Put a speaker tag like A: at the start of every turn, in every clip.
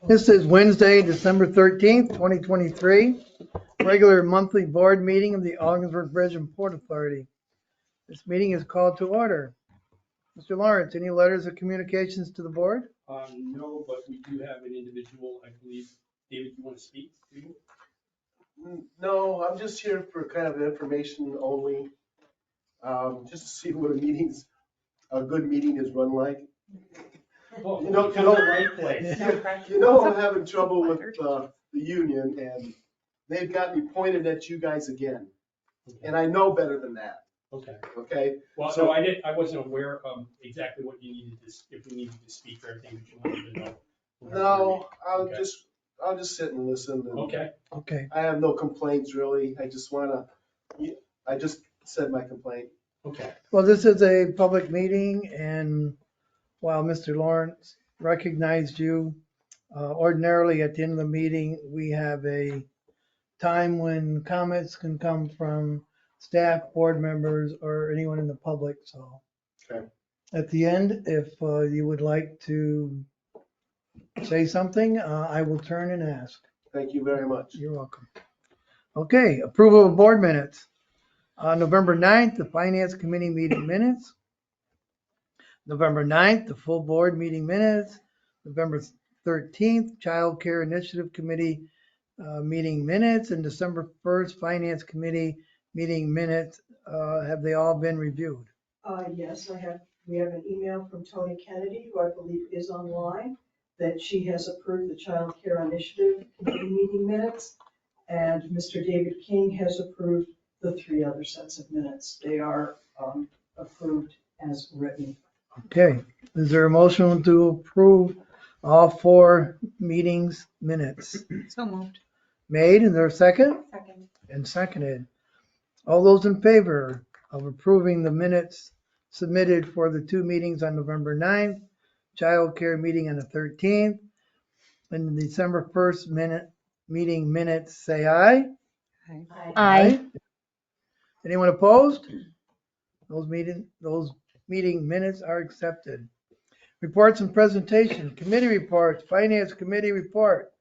A: This is Wednesday, December 13th, 2023, regular monthly board meeting of the Ogdensburg Bridge and Port Authority. This meeting is called to order. Mr. Lawrence, any letters of communications to the board?
B: No, but we do have an individual, I believe. David, you want to speak?
C: No, I'm just here for kind of information only, just to see what a good meeting is run like.
B: Oh,
C: You know,
B: come to the right place.
C: I'm having trouble with the union, and they've got me pointed at you guys again. And I know better than that,
B: Okay.
C: okay?
B: Well,
C: So-
B: no, I wasn't aware of exactly what you needed to, if we needed to speak or anything that you wanted to know.
C: No,
B: Okay.
C: I'll just sit and listen. And
B: Okay.
A: Okay.
C: I have no complaints really. I just said my complaint.
B: Okay.
A: Well, this is a public meeting, and while Mr. Lawrence recognized you, ordinarily at the end of the meeting, we have a time when comments can come from staff, board members, or anyone in the public, so.
C: Okay.
A: At the end, if you would like to say something, I will turn and ask.
C: Thank you very much.
A: You're welcome. Okay, approval of board minutes. On November 9th, the Finance Committee meeting minutes. November 9th, the full board meeting minutes. November 13th, Child Care Initiative Committee meeting minutes. And December 1st, Finance Committee meeting minutes. Have they all been reviewed?
D: Yes, we have an email from Tony Kennedy, who I believe is online, that she has approved the Child Care Initiative Committee meeting minutes. And Mr. David King has approved the 3 other sets of minutes. They are approved as written.
A: Okay, is there a motion to approve all 4 meetings minutes?
E: So moved.
A: Made, is there a second?
E: Second.
A: And seconded. All those in favor of approving the minutes submitted for the 2 meetings on November 9th, child care meeting on the 13th, and the December 1st meeting minutes, say aye.
E: Aye.
A: Anyone opposed? Those meeting minutes are accepted. Reports and presentation, committee reports, Finance Committee report.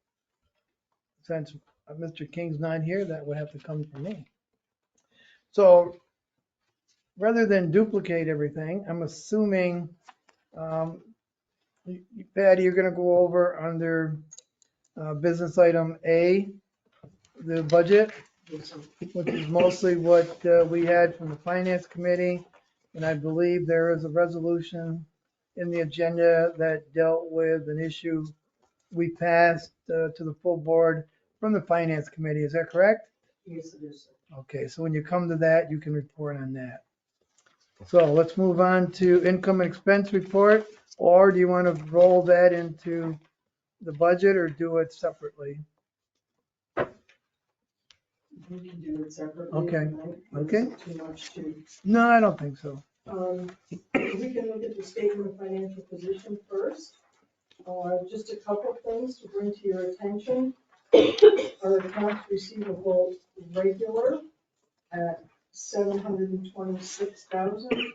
A: Since Mr. King's not here, that would have to come from me. So rather than duplicate everything, I'm assuming, Patty, you're going to go over under business item A, the budget, which is mostly what we had from the Finance Committee. And I believe there is a resolution in the agenda that dealt with an issue we passed to the full board from the Finance Committee. Is that correct?
D: Yes, it is.
A: Okay, so when you come to that, you can report on that. So let's move on to income and expense report, or do you want to roll that into the budget or do it separately?
D: We can do it separately.
A: Okay,
D: tonight.
A: okay.
D: It's too much to.
A: No, I don't think so.
D: We can look at the statement of financial position first. Just a couple things to bring to your attention. Our accounts receivable regular at $726,000.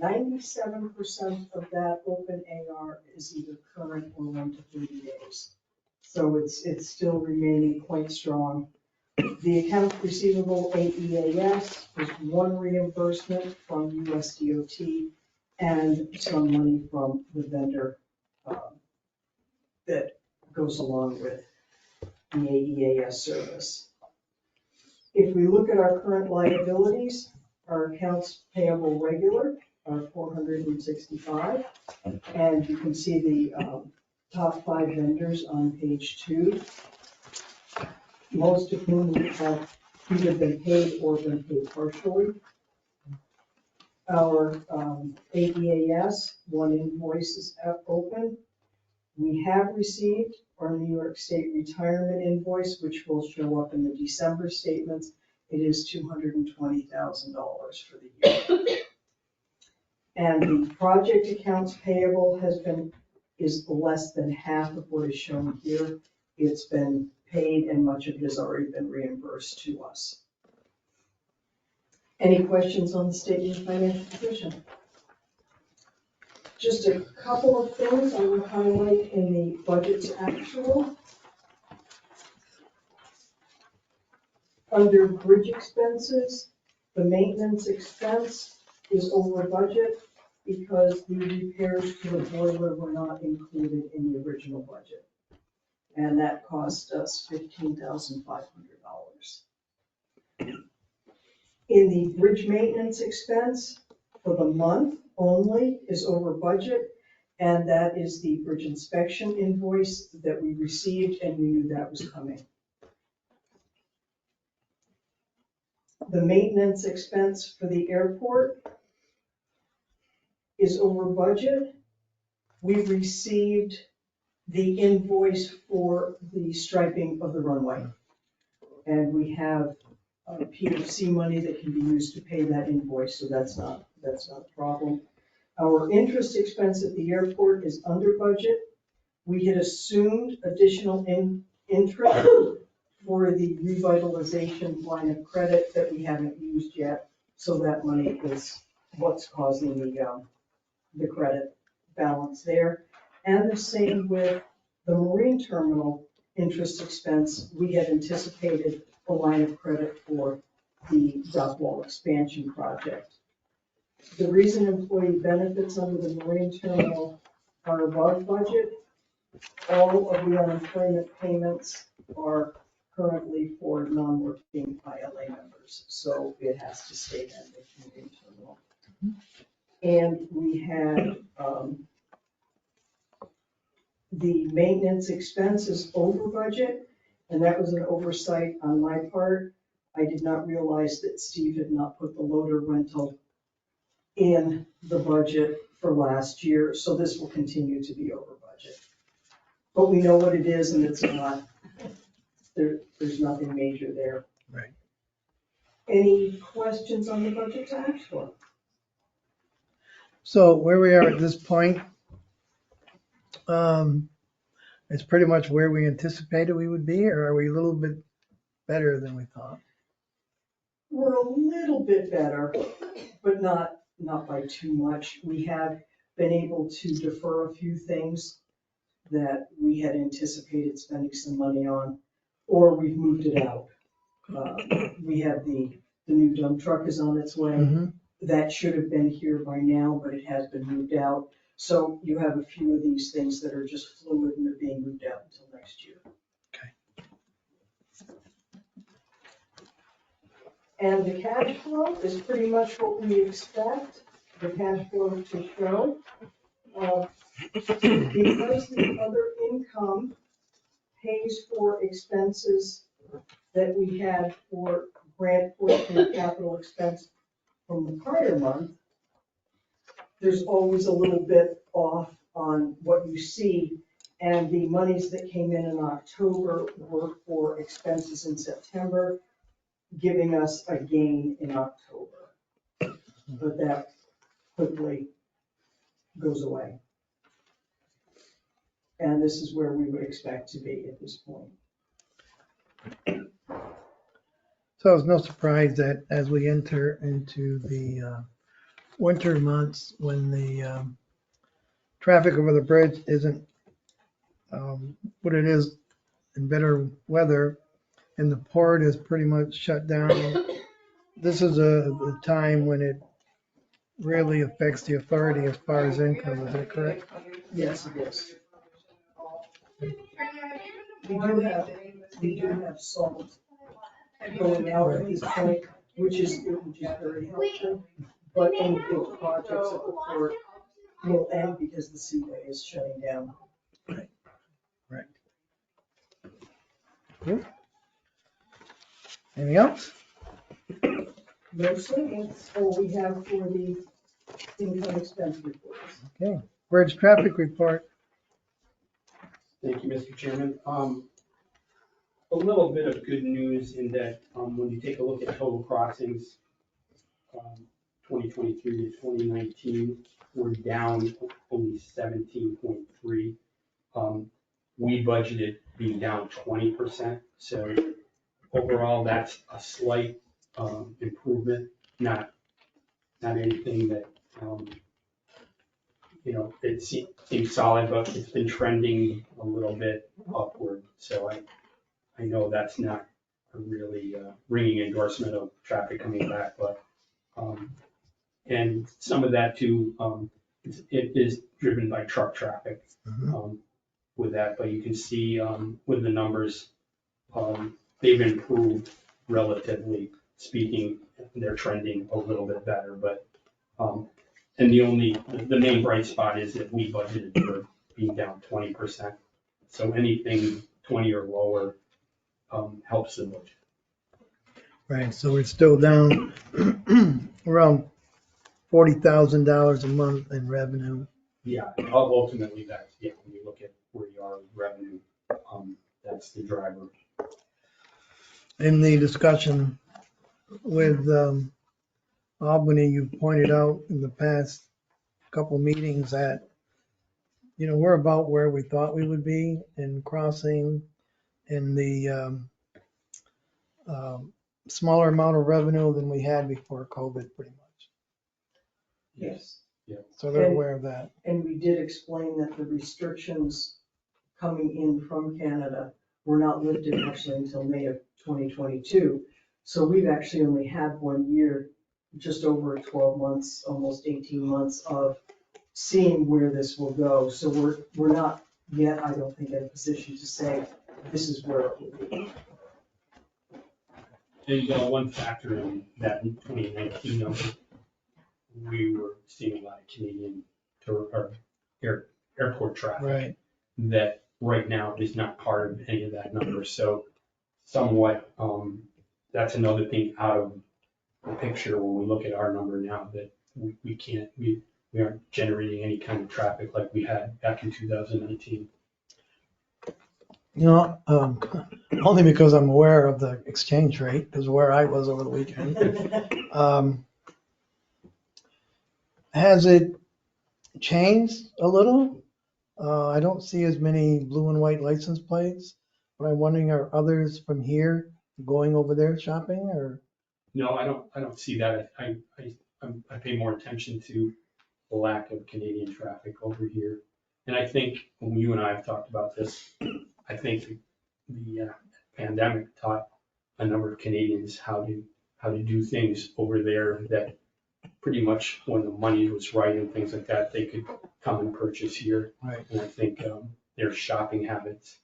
D: 97% of that open AR is either current or 1 to 30 days. So it's still remaining quite strong. The account receivable AEAS was 1 reimbursement from USDOT and some money from the vendor that goes along with the AEAS service. If we look at our current liabilities, our accounts payable regular are 465. And you can see the top 5 vendors on page 2. Most of whom have either been paid or been paid partially. Our AEAS, 1 invoice is open. We have received our New York State retirement invoice, which will show up in the December statements. It is $220,000 for the year. And the project accounts payable is less than half of what is shown here. It's been paid and much of it has already been reimbursed to us. Any questions on the statement of financial position? Just a couple of things I would highlight in the budget to actual. Under bridge expenses, the maintenance expense is over budget because the repairs to the boiler were not included in the original budget. And that cost us $15,500. In the bridge maintenance expense for the month only is over budget, and that is the bridge inspection invoice that we received, and we knew that was coming. The maintenance expense for the airport is over budget. We received the invoice for the striping of the runway. And we have PFC money that can be used to pay that invoice, so that's not a problem. Our interest expense at the airport is under budget. We had assumed additional interest for the revitalization line of credit that we haven't used yet. So that money is what's causing the credit balance there. And the same with the marine terminal interest expense. We had anticipated a line of credit for the dock wall expansion project. The reason employee benefits under the marine terminal are above budget, all of the unemployment payments are currently for non-working ILA members, so it has to stay at the marine terminal. And we had the maintenance expenses over budget, and that was an oversight on my part. I did not realize that Steve had not put the loader rental in the budget for last year, so this will continue to be over budget. But we know what it is, and it's not, there's nothing major there.
A: Right.
D: Any questions on the budget to actual?
A: So where we are at this point, it's pretty much where we anticipated we would be, or are we a little bit better than we thought?
D: We're a little bit better, but not by too much. We have been able to defer a few things that we had anticipated spending some money on, or we've moved it out. We have the new dump truck is on its way.
A: Mhm.
D: That should have been here by now, but it has been moved out. So you have a few of these things that are just fluid and they're being moved out until next year.
A: Okay.
D: And the cash flow is pretty much what we expect the cash flow to show. Because the other income pays for expenses that we had for grant portion of capital expense from the prior month, there's always a little bit off on what you see. And the monies that came in October were for expenses in September, giving us a gain in October. But that quickly goes away. And this is where we would expect to be at this point.
A: So it's no surprise that as we enter into the winter months, when the traffic over the bridge isn't what it is in better weather, and the port is pretty much shut down, this is a time when it really affects the authority as far as income. Is that correct?
D: Yes, it is. We do have salt going out at this point, which is very helpful. But any big projects at the port will end because the seaway is shutting down.
A: Right. Good. Anything else?
D: Mostly, that's all we have for the income expense reports.
A: Okay. Bridge traffic report.
B: Thank you, Mr. Chairman. A little bit of good news in that when you take a look at total crossings, 2023 to 2019, we're down only 17.3. We budgeted being down 20%. So overall, that's a slight improvement, not anything that it seems solid, but it's been trending a little bit upward. So I know that's not a really ringing endorsement of traffic coming back, but, and some of that too, it is driven by truck traffic with that, but you can see with the numbers, they've improved relatively speaking. They're trending a little bit better, but, and the main bright spot is that we budgeted for being down 20%. So anything 20 or lower helps the budget.
A: Right, so we're still down around $40,000 a month in revenue.
B: Yeah, ultimately that's, yeah, when you look at where you are with revenue, that's the driver.
A: In the discussion with Albany, you pointed out in the past couple meetings that, we're about where we thought we would be in crossing and the smaller amount of revenue than we had before COVID, pretty much.
D: Yes.
A: So they're aware of that.
D: And we did explain that the restrictions coming in from Canada were not lifted actually until May of 2022. So we've actually only had 1 year, just over 12 months, almost 18 months of seeing where this will go. So we're not yet, I don't think, in a position to say this is where it will be.
B: And one factor in that in 2019 number, we were seeing a lot of Canadian airport traffic.
A: Right.
B: That right now is not part of any of that number. So somewhat, that's another thing out of the picture when we look at our number now, that we aren't generating any kind of traffic like we had back in 2019.
A: Only because I'm aware of the exchange rate, because where I was over the weekend. Has it changed a little? I don't see as many blue and white license plates, but I'm wondering, are others from here going over there shopping or?
B: No, I don't see that. I pay more attention to the lack of Canadian traffic over here. And I think when you and I have talked about this, I think the pandemic taught a number of Canadians how to do things over there, that pretty much when the money was right and things like that, they could come and purchase here.
A: Right.
B: And I think their shopping habits,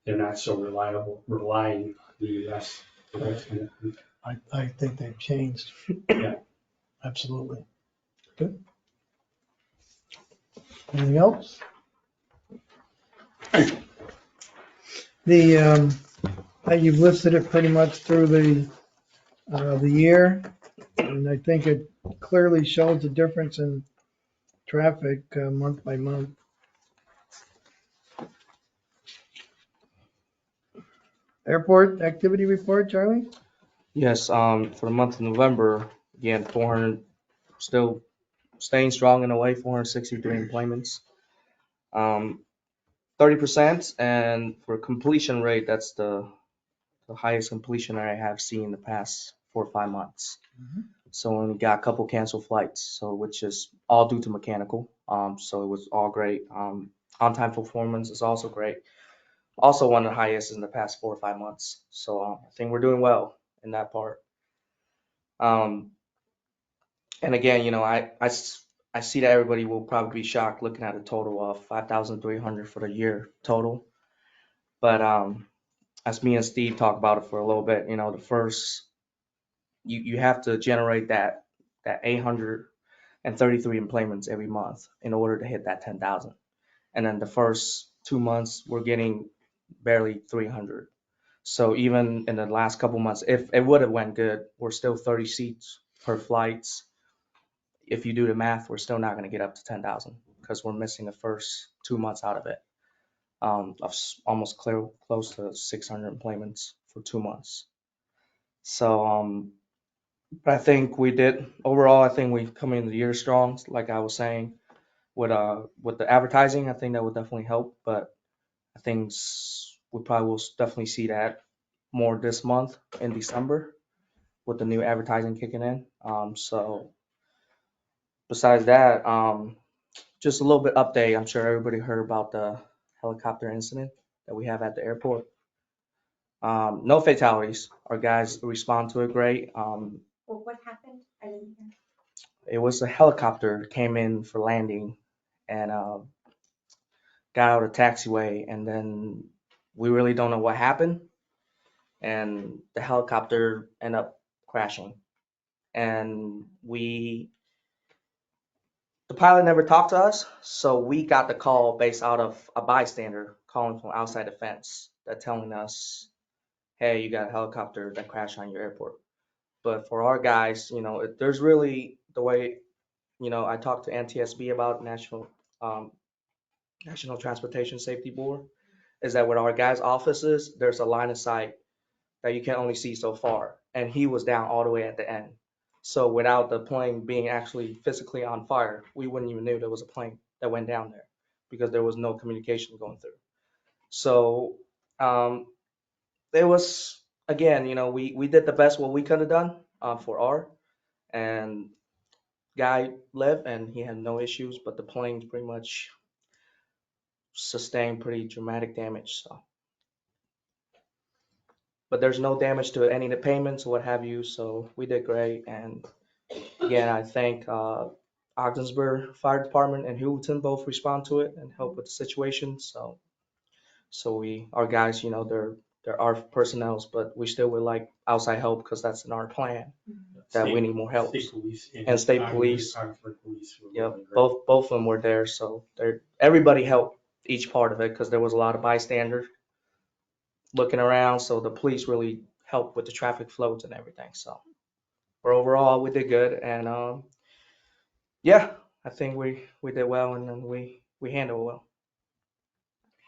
B: they're not so relying on the US.
A: I think they've changed.
B: Yeah.
A: Absolutely. Good. Anything else? You've listed it pretty much through the year, and I think it clearly shows the difference in traffic month by month. Airport activity report, Charlie?
F: Yes, for the month of November, again, 400, still staying strong in a way, 463 employments. 30%, and for completion rate, that's the highest completion rate I have seen in the past 4 or 5 months. So we got a couple canceled flights, so which is all due to mechanical. So it was all great. On-time performance is also great. Also one of the highest in the past 4 or 5 months. So I think we're doing well in that part. And again, I see that everybody will probably be shocked looking at a total of 5,300 for the year total. But as me and Steve talked about it for a little bit, the first, you have to generate that 833 employments every month in order to hit that 10,000. And then the first 2 months, we're getting barely 300. So even in the last couple months, if it would have went good, we're still 30 seats per flights. If you do the math, we're still not going to get up to 10,000 because we're missing the first 2 months out of it. Almost close to 600 employments for 2 months. So, but I think we did overall. I think we come into the year strong, like I was saying, with the advertising. I think that would definitely help. But I think we probably will definitely see that more this month in December with the new advertising kicking in. So besides that, Just a little bit update. I'm sure everybody heard about the helicopter incident that we have at the airport. No fatalities. Our guys respond to it great.
E: Well, what happened? I didn't hear.
F: It was a helicopter came in for landing and got out of the taxiway, and then we really don't know what happened. And the helicopter ended up crashing. And the pilot never talked to us, so we got the call based out of a bystander calling from outside the fence that telling us, hey, you got a helicopter that crashed on your airport. But for our guys, there's really the way, I talked to NTSB about National Transportation Safety Board, is that with our guys' offices, there's a line of sight that you can only see so far. And he was down all the way at the end. So without the plane being actually physically on fire, we wouldn't even knew there was a plane that went down there because there was no communication going through. So it was, again, we did the best what we could have done for our, and guy lived and he had no issues, but the plane pretty much sustained pretty dramatic damage. So, but there's no damage to any of the payments or what have you. So we did great. And again, I thank Ogdensburg Fire Department and Hewlton both respond to it and help with the situation. So our guys, they're our personnel, but we still would like outside help because that's in our plan that we need more help.
B: State police
F: And state police.
B: Ogdensburg police were
F: Yep,
B: really great.
F: both of them were there, so everybody helped each part of it because there was a lot of bystanders looking around. So the police really helped with the traffic flows and everything. So, but overall, we did good, and yeah, I think we did well, and then we handled it well.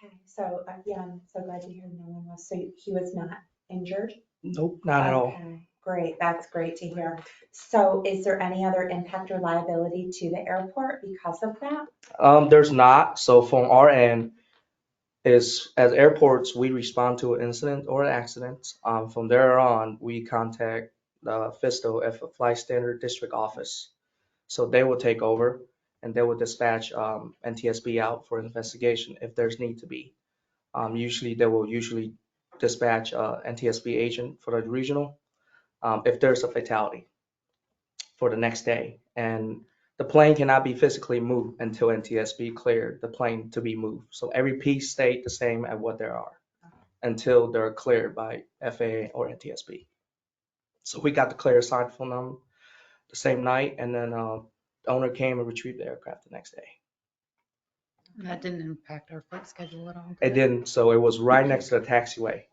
E: Okay, so yeah, I'm so glad to hear no one was, so he was not injured?
F: Nope, not at all.
E: Okay, great, that's great to hear. So is there any other impact or liability to the airport because of that?
F: There's not. So from our end, is as airports, we respond to an incident or an accident. From there on, we contact the FISTO, Flight Standard District Office. So they will take over and they will dispatch NTSB out for investigation if there's need to be. Usually they will dispatch NTSB agent for the regional if there's a fatality for the next day. And the plane cannot be physically moved until NTSB cleared the plane to be moved. So every piece stayed the same at what there are until they're cleared by FAA or NTSB. So we got the clear sign from them the same night, and then the owner came and retrieved the aircraft the next day.
G: That didn't impact our flight schedule at all.
F: It didn't, so it was right next to the taxiway.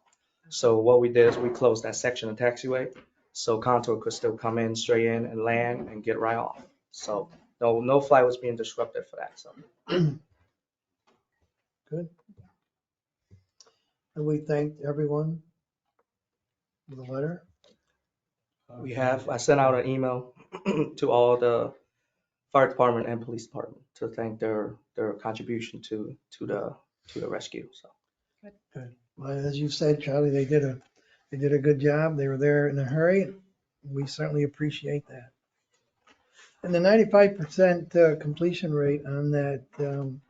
F: So what we did is we closed that section of taxiway, so Contour could still come in straight in and land and get right off. So no flight was being disrupted for that. So
A: Good. And we thanked everyone with a letter.
F: I sent out an email to all the fire department and police department to thank their contribution to the rescue. So
A: Well, as you said, Charlie, they did a good job. They were there in a hurry. We certainly appreciate that. And the 95% completion rate on that, from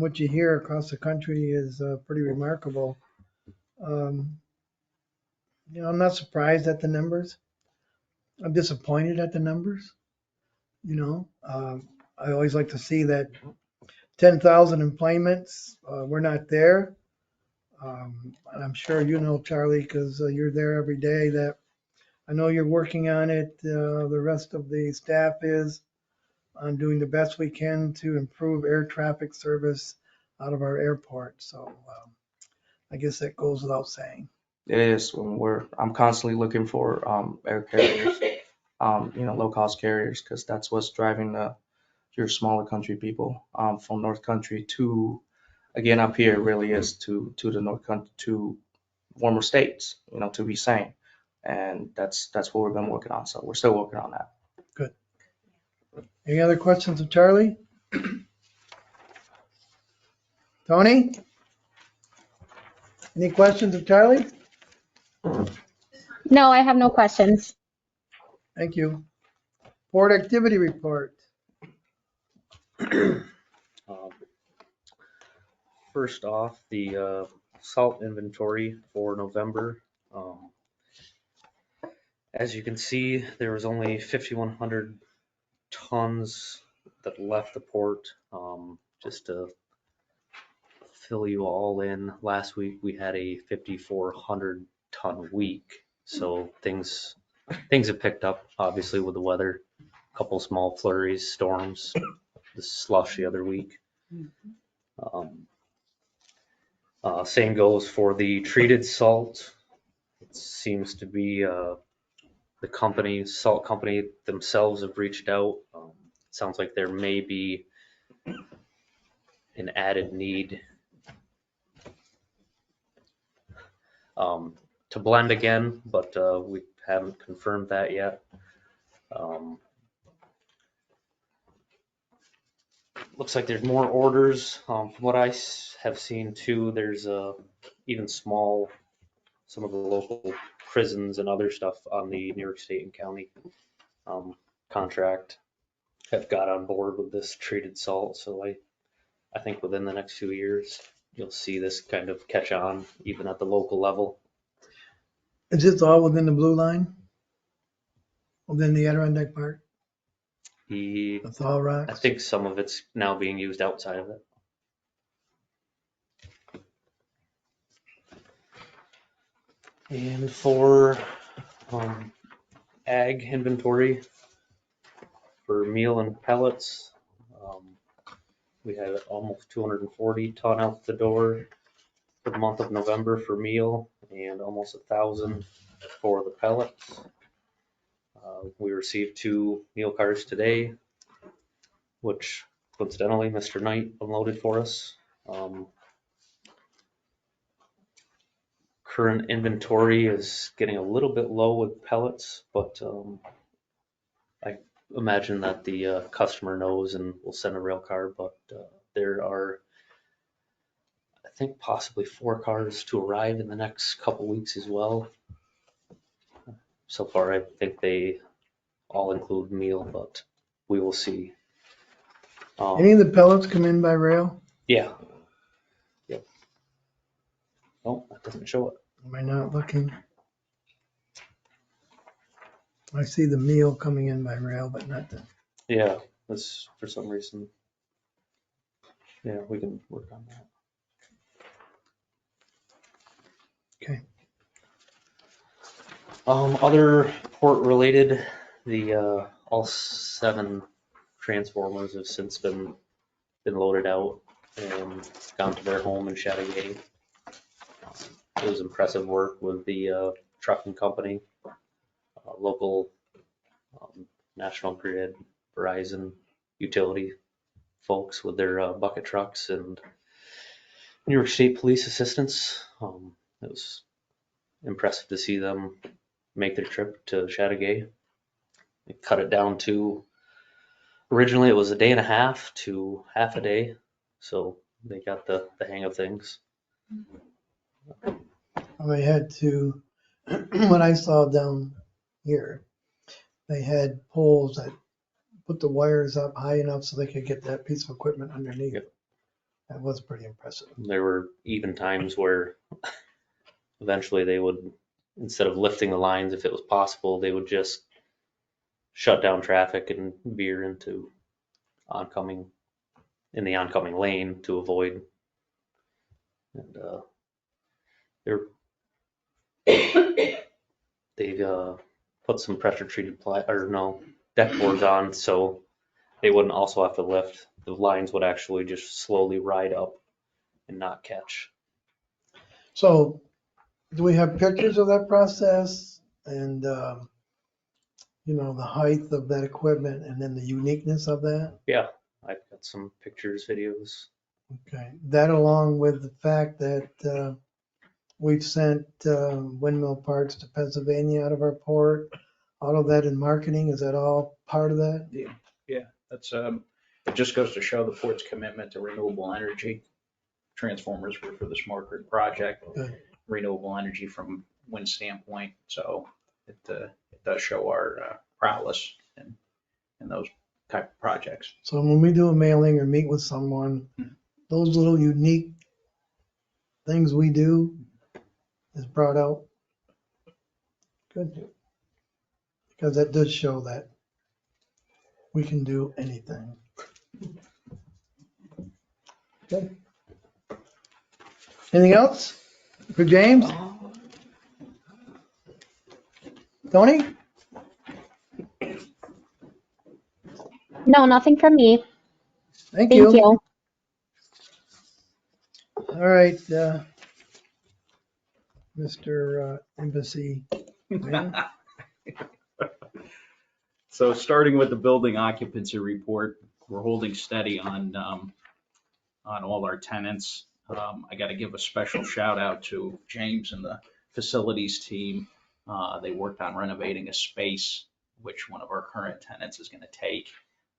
A: what you hear across the country is pretty remarkable. I'm not surprised at the numbers. I'm disappointed at the numbers. I always like to see that 10,000 employments, we're not there. And I'm sure Charlie, because you're there every day, that I know you're working on it. The rest of the staff is on doing the best we can to improve air traffic service out of our airport. So I guess that goes without saying.
F: it is I'm constantly looking for air carriers, low cost carriers, because that's what's driving your smaller country people from North Country to, again, up here really is to the North Country, to warmer states, to be sane. And that's what we've been working on. So we're still working on that.
A: Good. Any other questions of Charlie? Tony? Any questions of Charlie?
E: No, I have no questions.
A: Thank you. Board activity report.
H: Um, First off, the salt inventory for November. As you can see, there was only 5,100 tons that left the port. Just to fill you all in, last week we had a 5,400 ton week. So things have picked up, obviously, with the weather. A couple small flurries, storms, the slush the other week. Same goes for the treated salt. It seems to be the salt company themselves have reached out. Sounds like there may be an added need to blend again, but we haven't confirmed that yet. Looks like there's more orders. From what I have seen too, there's even some of the local prisons and other stuff on the New York State and County contract have got on board with this treated salt. So I think within the next few years, you'll see this kind of catch on even at the local level.
A: Is this all within the blue line? Within the Adirondack Park? That's all
H: I
A: rocks?
H: think some of it's now being used outside of it. And for ag inventory for meal and pellets, we had almost 240 ton out the door for the month of November for meal and almost 1,000 for the pellets. We received 2 meal cars today, which coincidentally Mr. Knight unloaded for us. Current inventory is getting a little bit low with pellets, but I imagine that the customer knows and will send a rail car, but there are, I think, possibly 4 cars to arrive in the next couple weeks as well. So far, I think they all include meal, but we will see.
A: Any of the pellets come in by rail?
H: Yeah. Yep. Oh, that doesn't show it.
A: Am I not looking? I see the meal coming in by rail, but not the,
H: Yeah, that's for some reason. Yeah, we can work on that.
A: okay.
H: Other port related, the all 7 transformers have since been loaded out and gone to their home in Chattagat. It was impressive work with the trucking company, local National Grid, Verizon, utility folks with their bucket trucks and New York State Police assistance. It was impressive to see them make their trip to Chattagat. They cut it down to, originally it was a day and a half to half a day, so they got the hang of things.
A: They had to, what I saw down here, they had poles that put the wires up high enough so they could get that piece of equipment underneath.
H: Yep.
A: That was pretty impressive.
H: There were even times where eventually they would, instead of lifting the lines, if it was possible, they would just shut down traffic and veer into in the oncoming lane to avoid. And they've put some pressure treated deck boards on, so they wouldn't also have to lift. The lines would actually just slowly ride up and not catch.
A: So do we have pictures of that process and, the height of that equipment and then the uniqueness of that?
H: Yeah, I've got some pictures, videos.
A: Okay, that along with the fact that we've sent windmill parts to Pennsylvania out of our port, all of that in marketing, is that all part of that?
I: Yeah, that's, it just goes to show the port's commitment to renewable energy. Transformers were for the Smart Grid project,
A: Good.
I: renewable energy from wind standpoint. So it does show our prowess in those type of projects.
A: So when we do a mailing or meet with someone, those little unique things we do is brought out. Good. Because that does show that we can do anything. Good. Anything else for James? Tony?
J: No, nothing from me.
A: Thank
J: Thank
A: you.
J: you.
A: All right, Mr. Embassy. Man.
I: So starting with the building occupancy report, we're holding steady on all our tenants. I got to give a special shout out to James and the facilities team. They worked on renovating a space, which one of our current tenants is going to take.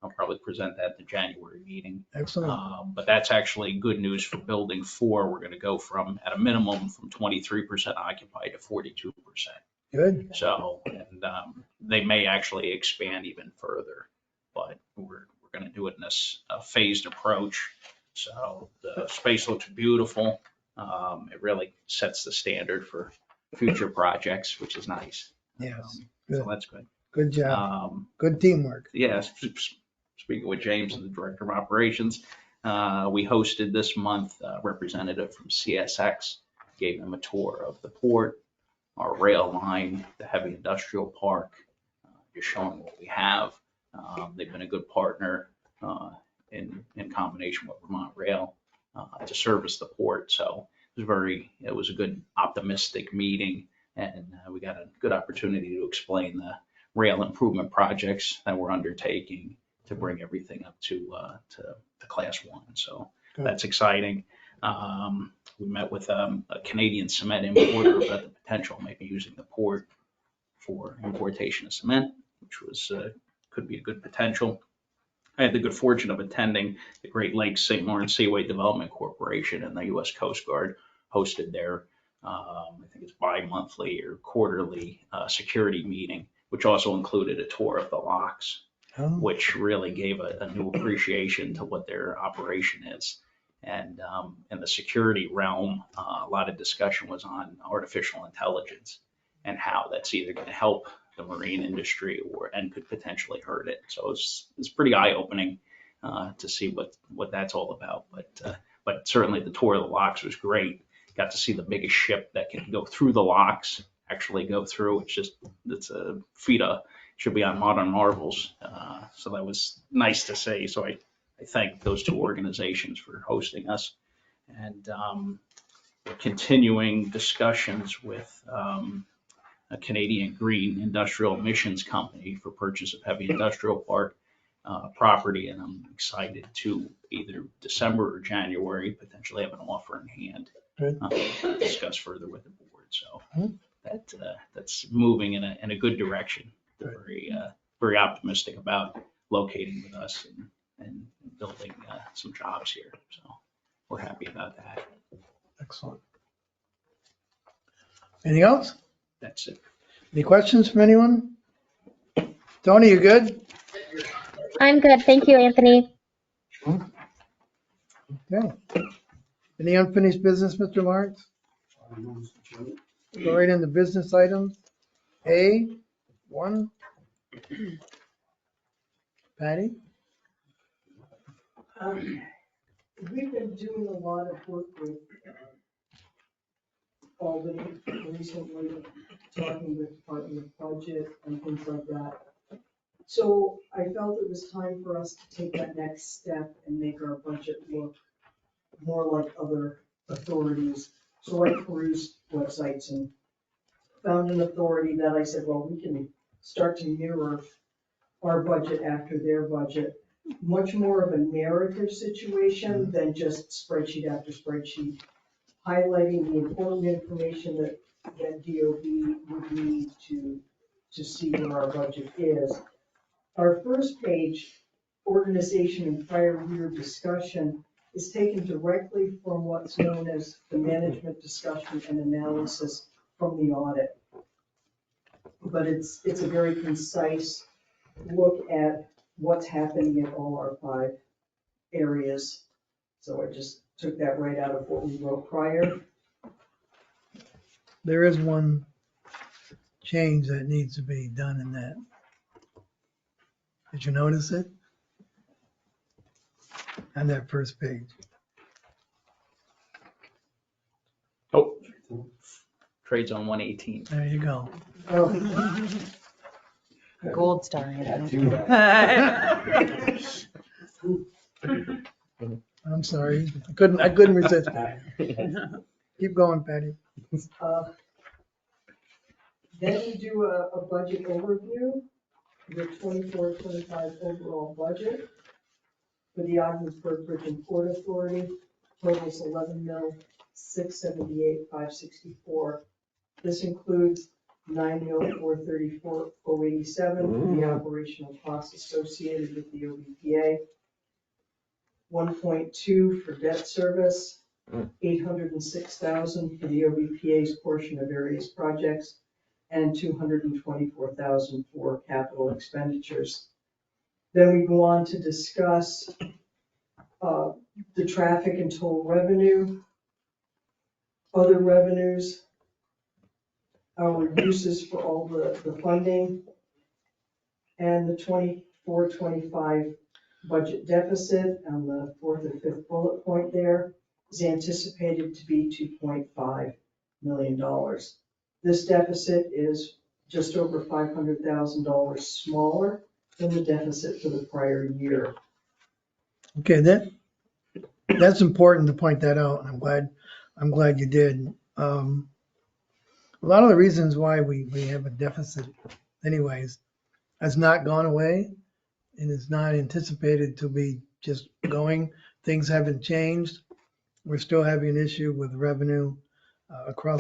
I: I'll probably present that at the January meeting.
A: Excellent.
I: But that's actually good news for building 4. We're going to go from, at a minimum, from 23% occupied to 42%.
A: Good.
I: So, and they may actually expand even further, but we're going to do it in a phased approach. So the space looks beautiful. It really sets the standard for future projects, which is nice.
A: Yes.
I: So that's good.
A: Good job. Good teamwork.
I: Yes. Speaking with James and the Director of Operations, we hosted this month a representative from CSX, gave them a tour of the port, our rail line, the heavy industrial park, just showing what we have. They've been a good partner in combination with Vermont Rail to service the port. So it was a good optimistic meeting, and we got a good opportunity to explain the rail improvement projects that we're undertaking to bring everything up to class 1. So that's exciting. We met with a Canadian cement importer about the potential of maybe using the port for importation of cement, which was could be a good potential. I had the good fortune of attending the Great Lakes St. Lawrence Seaway Development Corporation and the U.S. Coast Guard hosted their, I think it's bi-monthly or quarterly security meeting, which also included a tour of the locks, which really gave a new appreciation to what their operation is. And in the security realm, a lot of discussion was on artificial intelligence and how that's either going to help the marine industry and could potentially hurt it. So it's pretty eye-opening to see what that's all about. But certainly the tour of the locks was great. Got to see the biggest ship that can go through the locks, actually go through. It's a feat should be on Modern Marvels. So that was nice to see. So I thank those two organizations for hosting us, and continuing discussions with a Canadian Green Industrial Emissions Company for purchase of heavy industrial park property, and I'm excited to either December or January potentially have an offer in hand to discuss further with the board. So that's moving in a good direction. They're very optimistic about locating with us and building some jobs here. So we're happy about that.
A: Excellent. Anything else?
I: That's it.
A: Any questions from anyone? Tony, you good?
J: I'm good. Thank you, Anthony.
A: Okay. Any unfinished business, Mr. Lawrence? Go right into business items. A1. Patty?
D: We've been doing a lot of work with Albany recently, talking with Department of Budget and things like that. So I felt it was time for us to take that next step and make our budget look more like other authorities. So I perused websites and found an authority that I said, well, we can start to mirror our budget after their budget. Much more of a narrative situation than just spreadsheet after spreadsheet, highlighting the important information that DOB would need to see where our budget is. Our first page, organization and prior year discussion, is taken directly from what's known as the management discussion and analysis from the audit. But it's a very concise look at what's happening in all our 5 areas. So I just took that right out of what we wrote prior.
A: There is one change that needs to be done in that. Did you notice it? On that first page.
I: Oh, trade zone 118.
A: There you go.
D: Oh,
G: Gold star. Anthony.
A: I'm sorry. I couldn't resist it. Keep going, Patty.
D: Then we do a budget overview, the 24-25 overall budget for the Ogdensburg Bridge and Port Authority, totals 11,678,564. This includes 9,434,087 for the operational costs associated with the OBPA, 1.2 for debt service, 806,000 for the OBPA's portion of various projects, and 224,000 for capital expenditures. Then we go on to discuss the traffic and toll revenue, other revenues, our uses for all the funding, and the 24-25 budget deficit on the 4th or 5th bullet point there is anticipated to be $2.5 million. This deficit is just over $500,000 smaller than the deficit for the prior year.
A: Okay, that's important to point that out. I'm glad you did. A lot of the reasons why we have a deficit anyways has not gone away and is not anticipated to be just going. Things haven't changed. We're still having an issue with revenue across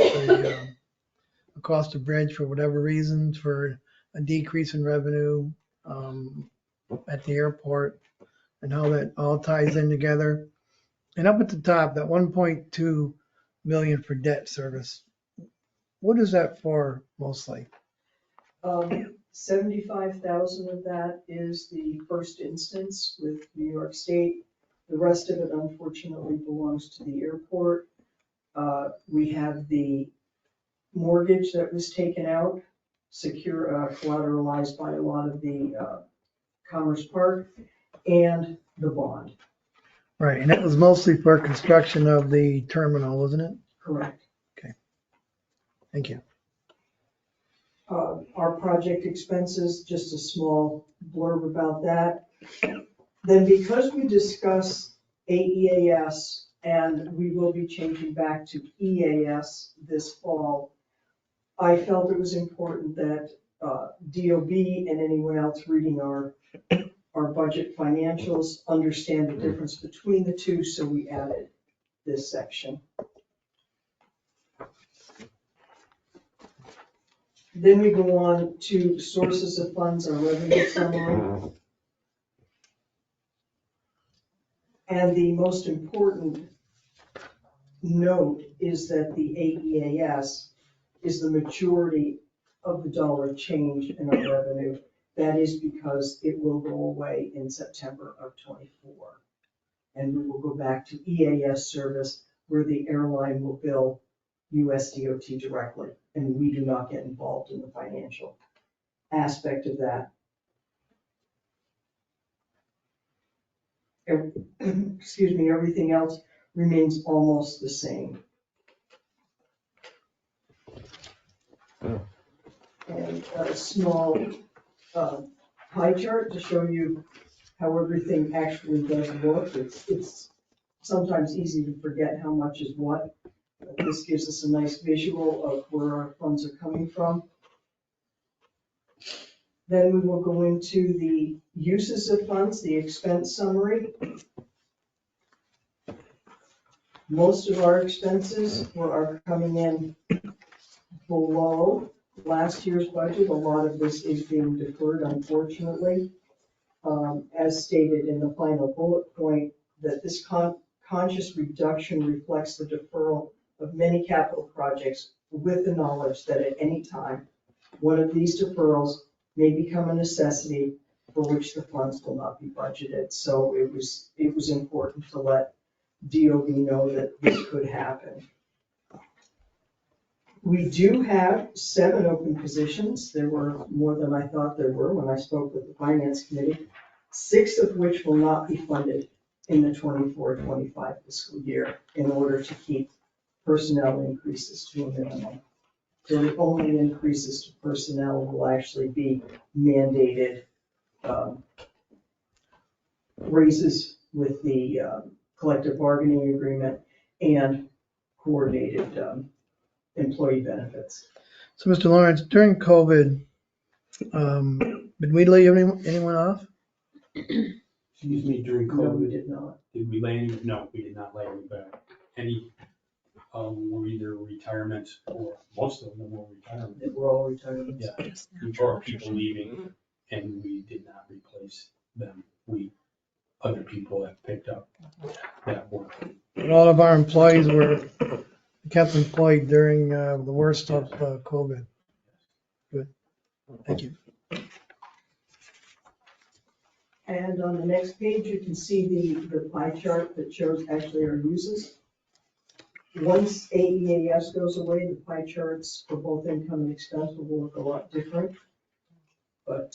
A: the bridge for whatever reasons, for a decrease in revenue at the airport and how that all ties in together. And up at the top, that 1.2 million for debt service. What is that for mostly?
D: 75,000 of that is the first instance with New York State. The rest of it unfortunately belongs to the airport. We have the mortgage that was taken out, secure, collateralized by a lot of the Commerce Park, and the bond.
A: Right, and that was mostly for construction of the terminal, wasn't it?
D: Correct.
A: Thank you.
D: Our project expenses, just a small blurb about that. Then because we discuss AEAS and we will be changing back to EAS this fall, I felt it was important that DOB and anyone else reading our budget financials understand the difference between the two, so we added this section. Then we go on to sources of funds, our revenue summary. And the most important note is that the AEAS is the majority of the dollar change in our revenue. That is because it will go away in September of '24. And we will go back to EAS service where the airline will bill US DOT directly, and we do not get involved in the financial aspect of that. Excuse me, everything else remains almost the same. And a small pie chart to show you how everything actually does look. It's sometimes easy to forget how much is what. This gives us a nice visual of where our funds are coming from. Then we will go into the uses of funds, the expense summary. Most of our expenses are coming in below last year's budget. A lot of this is being deferred, unfortunately. As stated in the final bullet point, that this conscious reduction reflects the deferral of many capital projects with the knowledge that at any time, one of these deferrals may become a necessity for which the funds will not be budgeted. So it was important to let DOB know that this could happen. We do have 7 open positions. There were more than I thought there were when I spoke with the Finance Committee, 6 of which will not be funded in the 24-25 fiscal year in order to keep personnel increases to a minimum. So the only increases to personnel will actually be mandated raises with the collective bargaining agreement and coordinated employee benefits.
A: So, Mr. Lawrence, during COVID, did we lay anyone off?
B: Excuse me, during
D: No, we
B: COVID,
D: did not.
B: did we lay any? No, we did not lay any back. Any were either retirements or most of them were retirements.
D: They were all retirements.
B: Yeah, or people leaving, and we did not replace them. Other people have picked up that work.
A: And all of our employees were kept employed during the worst of COVID. Good. Thank you.
D: And on the next page, you can see the pie chart that shows actually our uses. Once AEAS goes away, the pie charts for both income and expense will look a lot different. But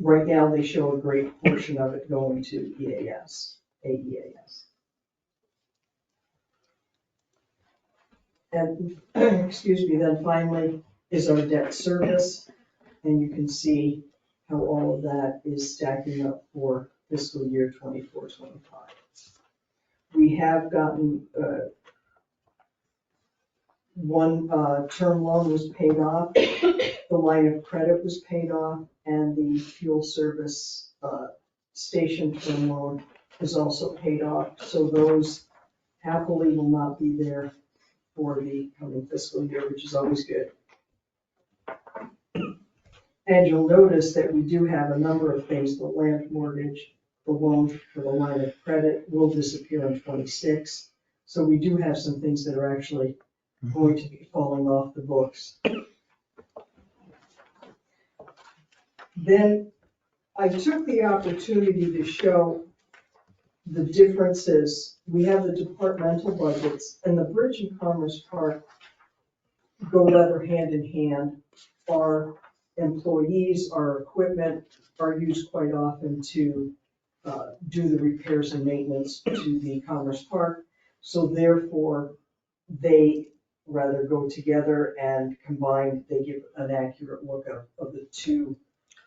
D: right now, they show a great portion of it going to AEAS. And, excuse me, then finally is our debt service. And you can see how all of that is stacking up for fiscal year 24-25. We have gotten, one term loan was paid off, the line of credit was paid off, and the fuel service station term loan is also paid off. So those happily will not be there for the coming fiscal year, which is always good. And you'll notice that we do have a number of things, the land mortgage, the loan for the line of credit will disappear in 26. So we do have some things that are actually going to be falling off the books. Then I took the opportunity to show the differences. We have the departmental budgets, and the Bridge and Commerce Park go rather hand in hand. Our employees, our equipment are used quite often to do the repairs and maintenance to the Commerce Park. So therefore, they rather go together and combined, they give an accurate look of the two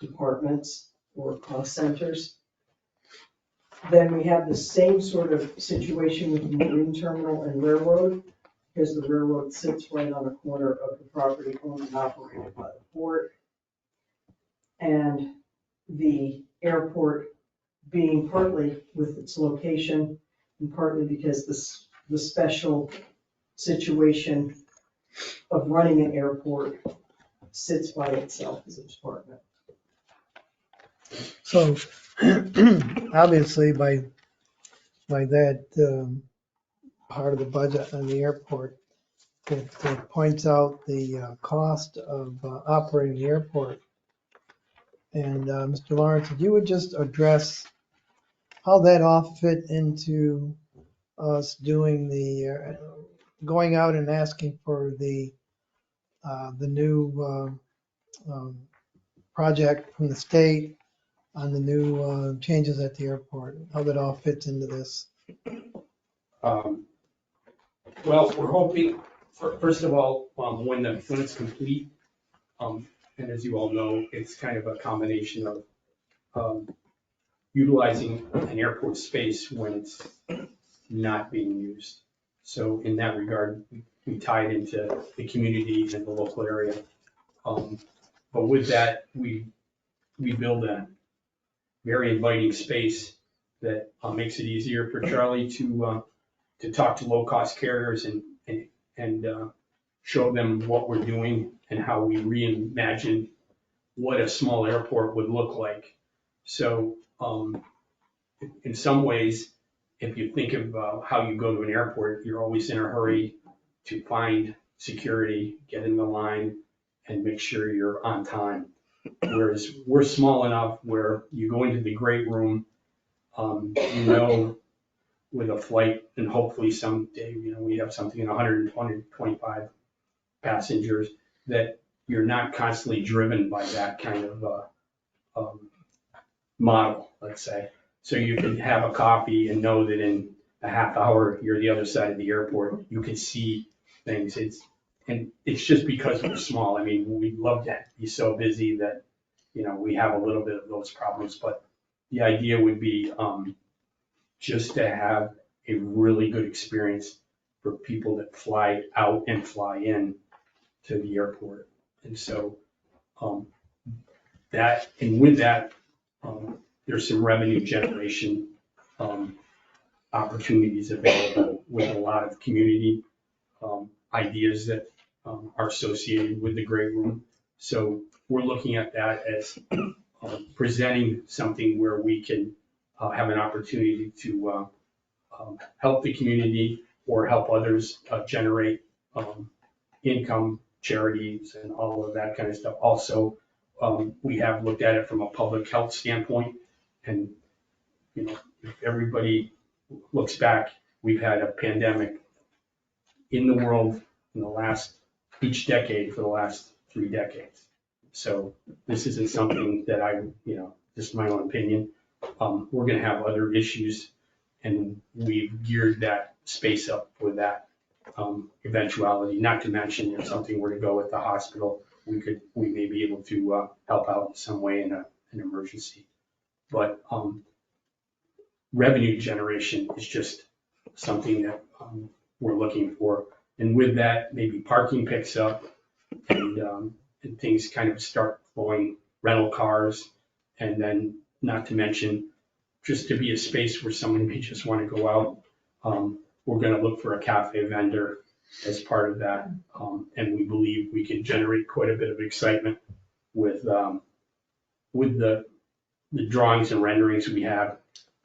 D: departments or cost centers. Then we have the same sort of situation with the marine terminal and railroad, because the railroad sits right on the corner of the property owned and operated by the port. And the airport being partly with its location and partly because the special situation of running an airport sits by itself as a department.
A: So obviously by that part of the budget on the airport, it points out the cost of operating the airport. And Mr. Lawrence, if you would just address how that all fit into us doing the, going out and asking for the new project from the state on the new changes at the airport, how that all fits into this.
B: Well, we're hoping, first of all, when it's complete, and as you all know, it's kind of a combination of utilizing an airport space when it's not being used. So in that regard, we tie it into the community and the local area. But with that, we build a very inviting space that makes it easier for Charlie to talk to low-cost carriers and show them what we're doing and how we reimagine what a small airport would look like. So in some ways, if you think of how you go to an airport, you're always in a hurry to find security, get in the line, and make sure you're on time. Whereas we're small enough where you go into the great room, you know, with a flight and hopefully someday, you know, we have something in 120, 25 passengers, that you're not constantly driven by that kind of model, let's say. So you can have a coffee and know that in a half hour, you're the other side of the airport. You can see things. And it's just because we're small. I mean, we'd love to be so busy that, you know, we have a little bit of those problems, but the idea would be just to have a really good experience for people that fly out and fly in to the airport. And so with that, there's some revenue generation opportunities available with a lot of community ideas that are associated with the great room. So we're looking at that as presenting something where we can have an opportunity to help the community or help others generate income, charities, and all of that kind of stuff. Also, we have looked at it from a public health standpoint, and you know, if everybody looks back, we've had a pandemic in the world in the last, each decade for the last 3 decades. So this isn't something that I, you know, just my own opinion. We're going to have other issues, and we've geared that space up for that eventuality. Not to mention, if something were to go at the hospital, we may be able to help out in some way in an emergency. But revenue generation is just something that we're looking for. And with that, maybe parking picks up and things kind of start flowing, rental cars, and then not to mention just to be a space where someone may just want to go out. We're going to look for a cafe vendor as part of that. And we believe we can generate quite a bit of excitement with the drawings and renderings we have.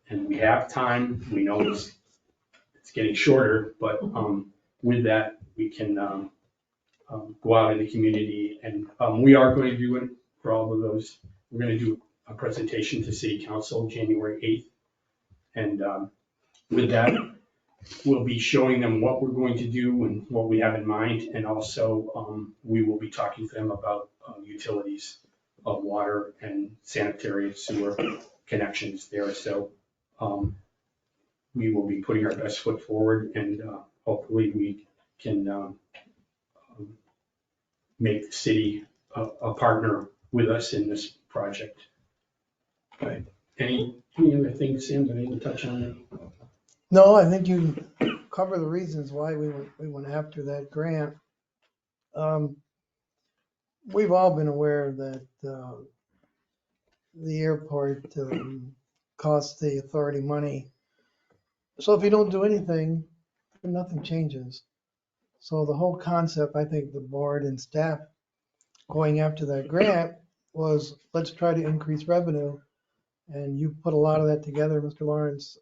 B: And we have time. We know it's getting shorter, but with that, we can go out in the community. And we are going to do it for all of those. We're going to do a presentation to City Council January 8th. And with that, we'll be showing them what we're going to do and what we have in mind. And also, we will be talking to them about utilities of water and sanitary sewer connections there. So we will be putting our best foot forward, and hopefully we can make the city a partner with us in this project. Right. Any other things, Sam, that I need to touch on?
A: No, I think you cover the reasons why we went after that grant. We've all been aware that the airport costs the authority money. So if you don't do anything, nothing changes. So the whole concept, I think the board and staff going after that grant was, let's try to increase revenue. And you put a lot of that together, Mr. Lawrence.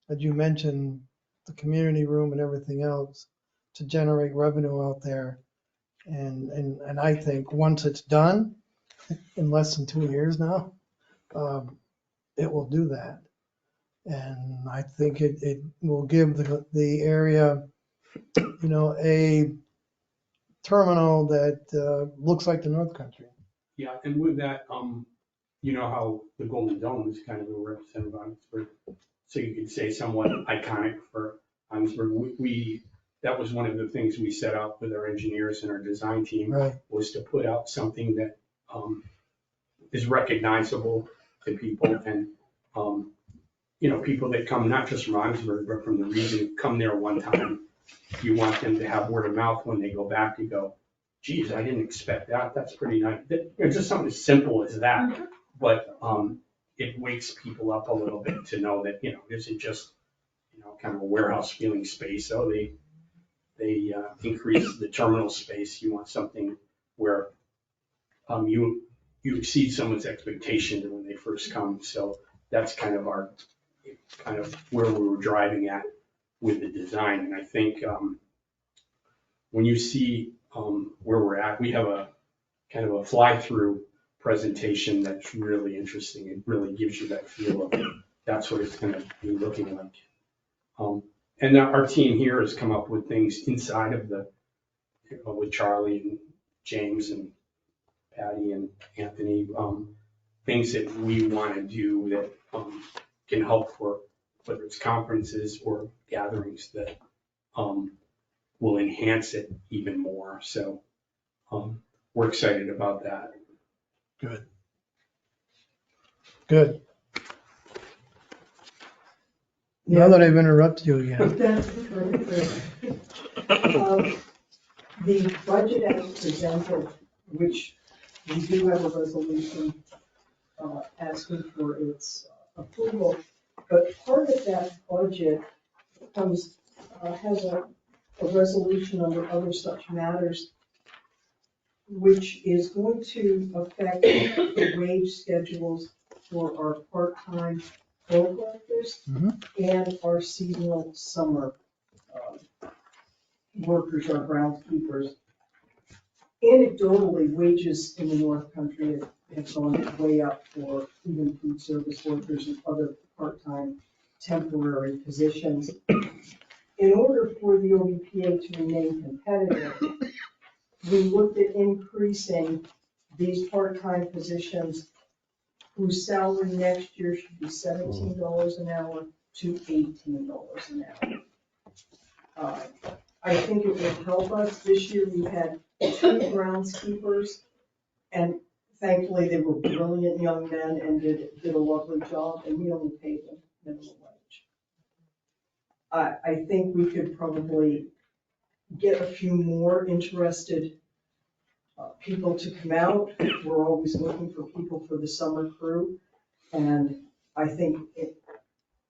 A: As you mentioned, the community room and everything else to generate revenue out there. And I think once it's done, in less than 2 years now, it will do that. And I think it will give the area, you know, a terminal that looks like the North Country.
B: Yeah, and with that, you know how the Golden Dome is kind of a representative of Oxford. So you could say somewhat iconic for Oxford. That was one of the things we set out with our engineers and our design team,
A: Right.
B: was to put out something that is recognizable to people. And, you know, people that come not just from Oxford, but from the region, come there one time. You want them to have word of mouth when they go back to go, geez, I didn't expect that. That's pretty nice. It's just something as simple as that. But it wakes people up a little bit to know that, you know, it isn't just, you know, kind of a warehouse feeling space. So they increase the terminal space. You want something where you exceed someone's expectations when they first come. So that's kind of where we were driving at with the design. And I think when you see where we're at, we have kind of a fly-through presentation that's really interesting. It really gives you that feel of that's what it's gonna be looking like. And now our team here has come up with things inside of the, with Charlie and James and Patty and Anthony, things that we want to do that can help for whether it's conferences or gatherings that will enhance it even more. So we're excited about that.
A: Good. Now that I've interrupted you again.
D: That's perfect. The budget as presented, which we do have a resolution asking for its approval, but part of that budget comes, has a resolution under other such matters, which is going to affect the wage schedules for our part-time poll collectors and our seasonal summer workers, our groundskeepers. Anecdotally, wages in the North Country have gone way up for even food service workers and other part-time temporary positions. In order for the OBPA to remain competitive, we looked at increasing these part-time positions whose salary next year should be $17 an hour to $18 an hour. I think it would help us. This year we had 2 groundskeepers, and thankfully they were brilliant young men and did a lovely job, and we only paid them minimum wage. I think we could probably get a few more interested people to come out. We're always looking for people for the summer crew, and I think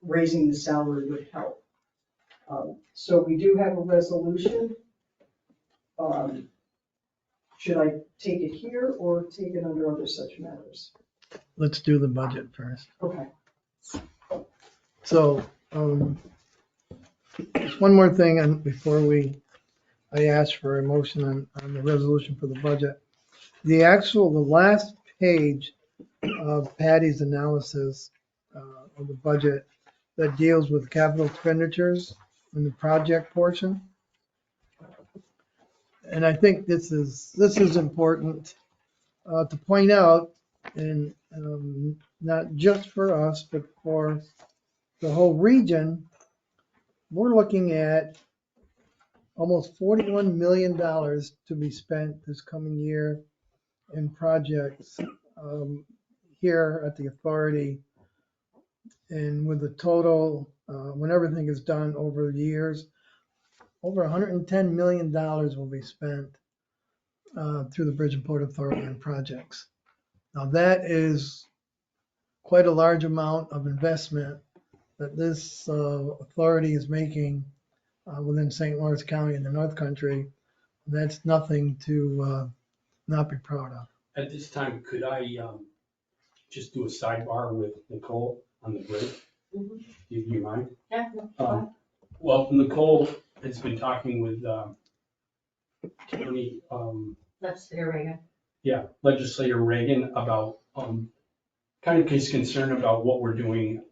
D: raising the salary would help. So we do have a resolution. Should I take it here or take it under other such matters?
A: Let's do the budget first.
D: Okay.
A: So, just one more thing before I ask for a motion on the resolution for the budget. The last page of Patty's analysis of the budget that deals with capital expenditures in the project portion. And I think this is important to point out, and not just for us, but for the whole region. We're looking at almost $41 million to be spent this coming year in projects here at the authority. And with the total, when everything is done over the years, over $110 million will be spent through the Bridge and Port Authority on projects. Now that is quite a large amount of investment that this authority is making within St. Lawrence County in the North Country. That's nothing to not be proud of.
B: At this time, could I just do a sidebar with Nicole on the bridge? Do you mind?
E: Yeah.
B: Well, Nicole has been talking with County,
E: Legislator Reagan.
B: Legislator Reagan about kind of his concern about what we're doing,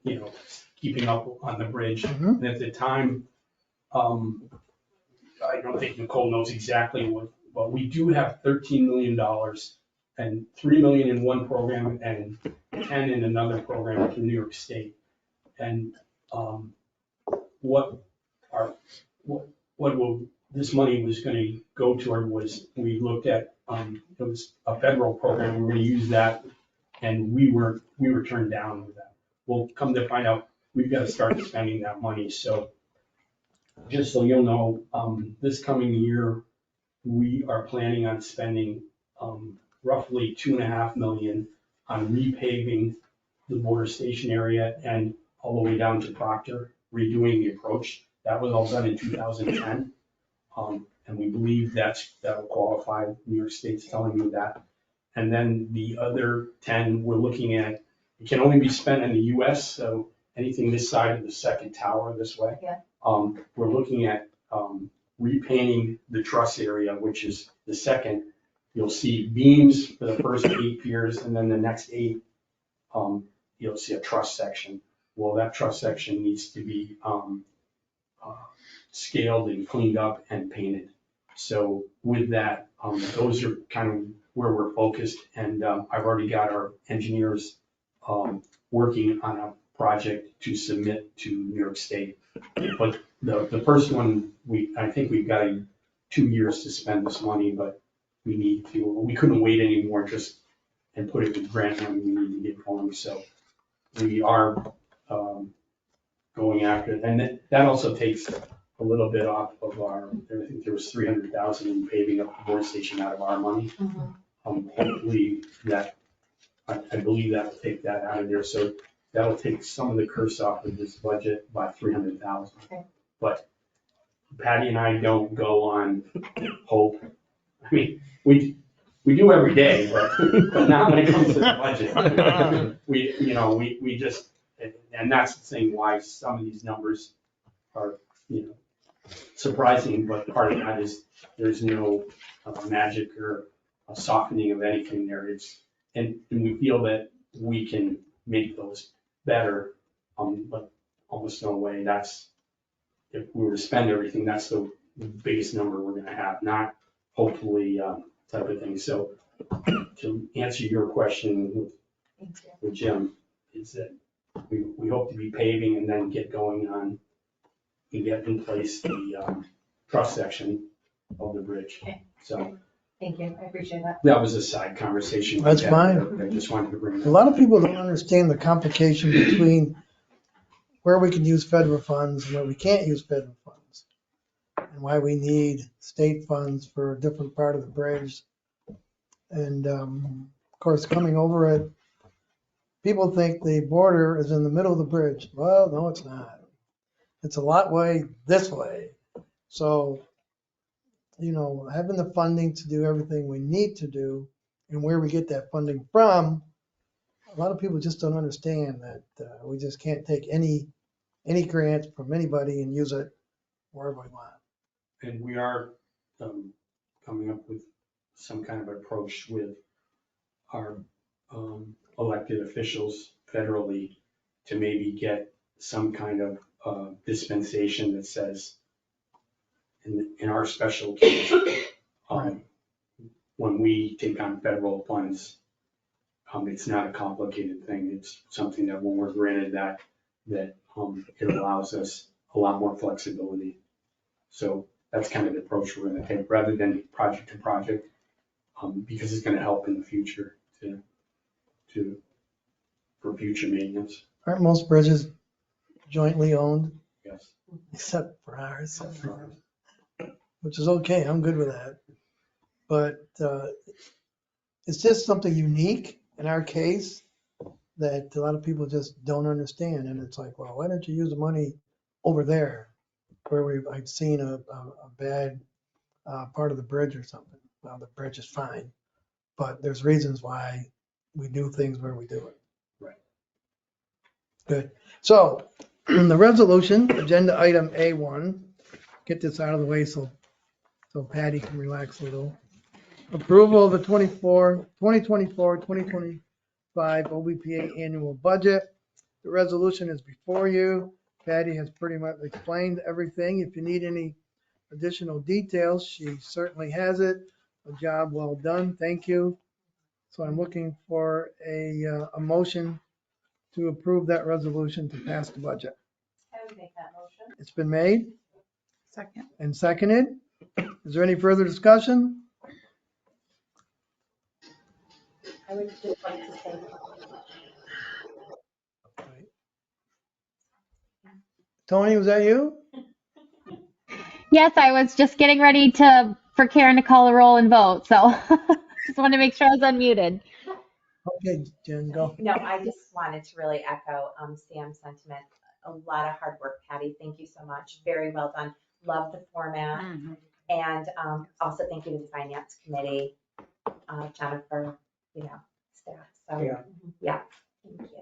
B: keeping up on the bridge. And at the time, I don't think Nicole knows exactly what, but we do have $13 million and $3 million in one program and 10 in another program through New York State. And what this money was going to go toward was, we looked at, it was a federal program, we were going to use that, and we were turned down with that. We'll come to find out, we've got to start spending that money. So just so you'll know, this coming year, we are planning on spending roughly $2.5 million on repaving the border station area and all the way down to Proctor, redoing the approach. That was all done in 2010. And we believe that will qualify. New York State's telling me that. And then the other 10, we're looking at, it can only be spent in the US, so anything this side of the second tower this way.
E: Yeah.
B: We're looking at repainting the truss area, which is the second you'll see beams for the first 8 piers, and then the next 8, you'll see a truss section. Well, that truss section needs to be scaled and cleaned up and painted. So with that, those are kind of where we're focused, and I've already got our engineers working on a project to submit to New York State. But the first one, I think we've got 2 years to spend this money, but we couldn't wait anymore and put it in grant money. We need to get going. So we are going after it. And that also takes a little bit off of I think there was 300,000 in paving up the board station out of our money. Hopefully I believe that will take that out of there. So that'll take some of the curse off of this budget by 300,000.
E: Okay.
B: But Patty and I don't go on hope. I mean, we do every day, but not when it comes to the budget. We just, and that's the thing why some of these numbers are, surprising, but part of that is there's no magic or a softening of anything there. And we feel that we can make those better, but almost no way. If we were to spend everything, that's the biggest number we're gonna have, not hopefully type of thing. So to answer your question with Jim, is that we hope to be paving and then get going on and get in place the truss section of the bridge.
E: Okay.
B: So
E: Thank you, I appreciate that.
B: that was a side conversation.
A: That's
B: Yeah,
A: fine.
B: I just wanted to bring that.
A: A lot of people don't understand the complication between where we can use federal funds and where we can't use federal funds. And why we need state funds for a different part of the bridge. And of course, coming over it, people think the border is in the middle of the bridge. Well, no, it's not. It's a lot way this way. So, having the funding to do everything we need to do and where we get that funding from, a lot of people just don't understand that we just can't take any grant from anybody and use it wherever we want.
B: And we are coming up with some kind of approach with our elected officials federally to maybe get some kind of dispensation that says, in our special case, when we take on federal funds, it's not a complicated thing. It's something that when we're granted that it allows us a lot more flexibility. So that's kind of the approach we're gonna take rather than project to project, because it's gonna help in the future for future maintenance.
A: Aren't most bridges jointly owned,
B: Yes.
A: except for ours? Which is okay, I'm good with that. But it's just something unique in our case that a lot of people just don't understand. And it's like, well, why don't you use the money over there where I've seen a bad part of the bridge or something. Well, the bridge is fine, but there's reasons why we do things where we do it.
B: Right.
A: Good. So the resolution, agenda item A1, get this out of the way so Patty can relax a little. Approval of the 2024-2025 OBPA annual budget. The resolution is before you. Patty has pretty much explained everything. If you need any additional details, she certainly has it. A job well done. Thank you. So I'm looking for a motion to approve that resolution to pass the budget.
E: I would make that motion.
A: It's been made
G: Second.
A: and seconded. Is there any further discussion?
E: I would just like to say,
A: Tony, was that you?
J: Yes, I was just getting ready for Karen to call the roll and vote, so just wanted to make sure I was unmuted.
A: Okay, Jen, go.
E: no, I just wanted to really echo Sam's sentiment. A lot of hard work, Patty. Thank you so much. Very well done. Love the format. And also thank you to the finance committee, Jennifer, staff. So, yeah, thank you.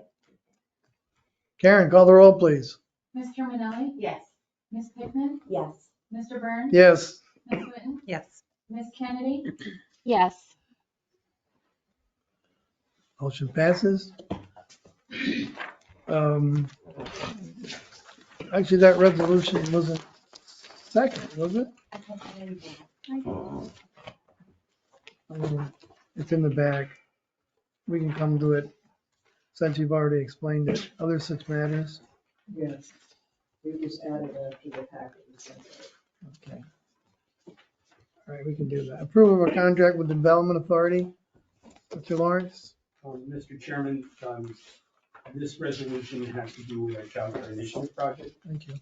A: Karen, call the roll, please.
K: Mr. Manelli?
E: Yes.
K: Ms. Pickman?
E: Yes.
K: Mr. Burns?
A: Yes.
K: Ms. Whitten?
G: Yes.
K: Ms. Kennedy?
J: Yes.
A: Motion passes. Um, Actually, that resolution wasn't second, was it? It's in the back. We can come to it since you've already explained it. Other such matters?
D: Yes, it was added after the packet was sent out.
A: Okay. All right, we can do that. Approval of a contract with the Development Authority. Mr. Lawrence?
B: Mr. Chairman, this resolution has to do with our Child Care Initiative project.
A: Thank you.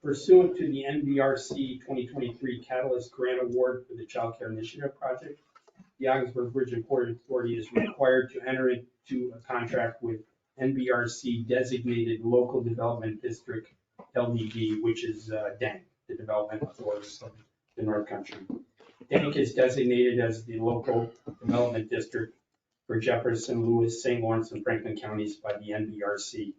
B: Pursuant to the NBRC 2023 Catalyst Grant Award for the Child Care Initiative project, the Ogdensburg Bridge and Port Authority is required to enter into a contract with NBRC designated local development district, LDD, which is DANC, the Development Authority of the North Country. DANC is designated as the local development district for Jefferson, Lewis, St. Lawrence, and Franklin counties by the NBRC.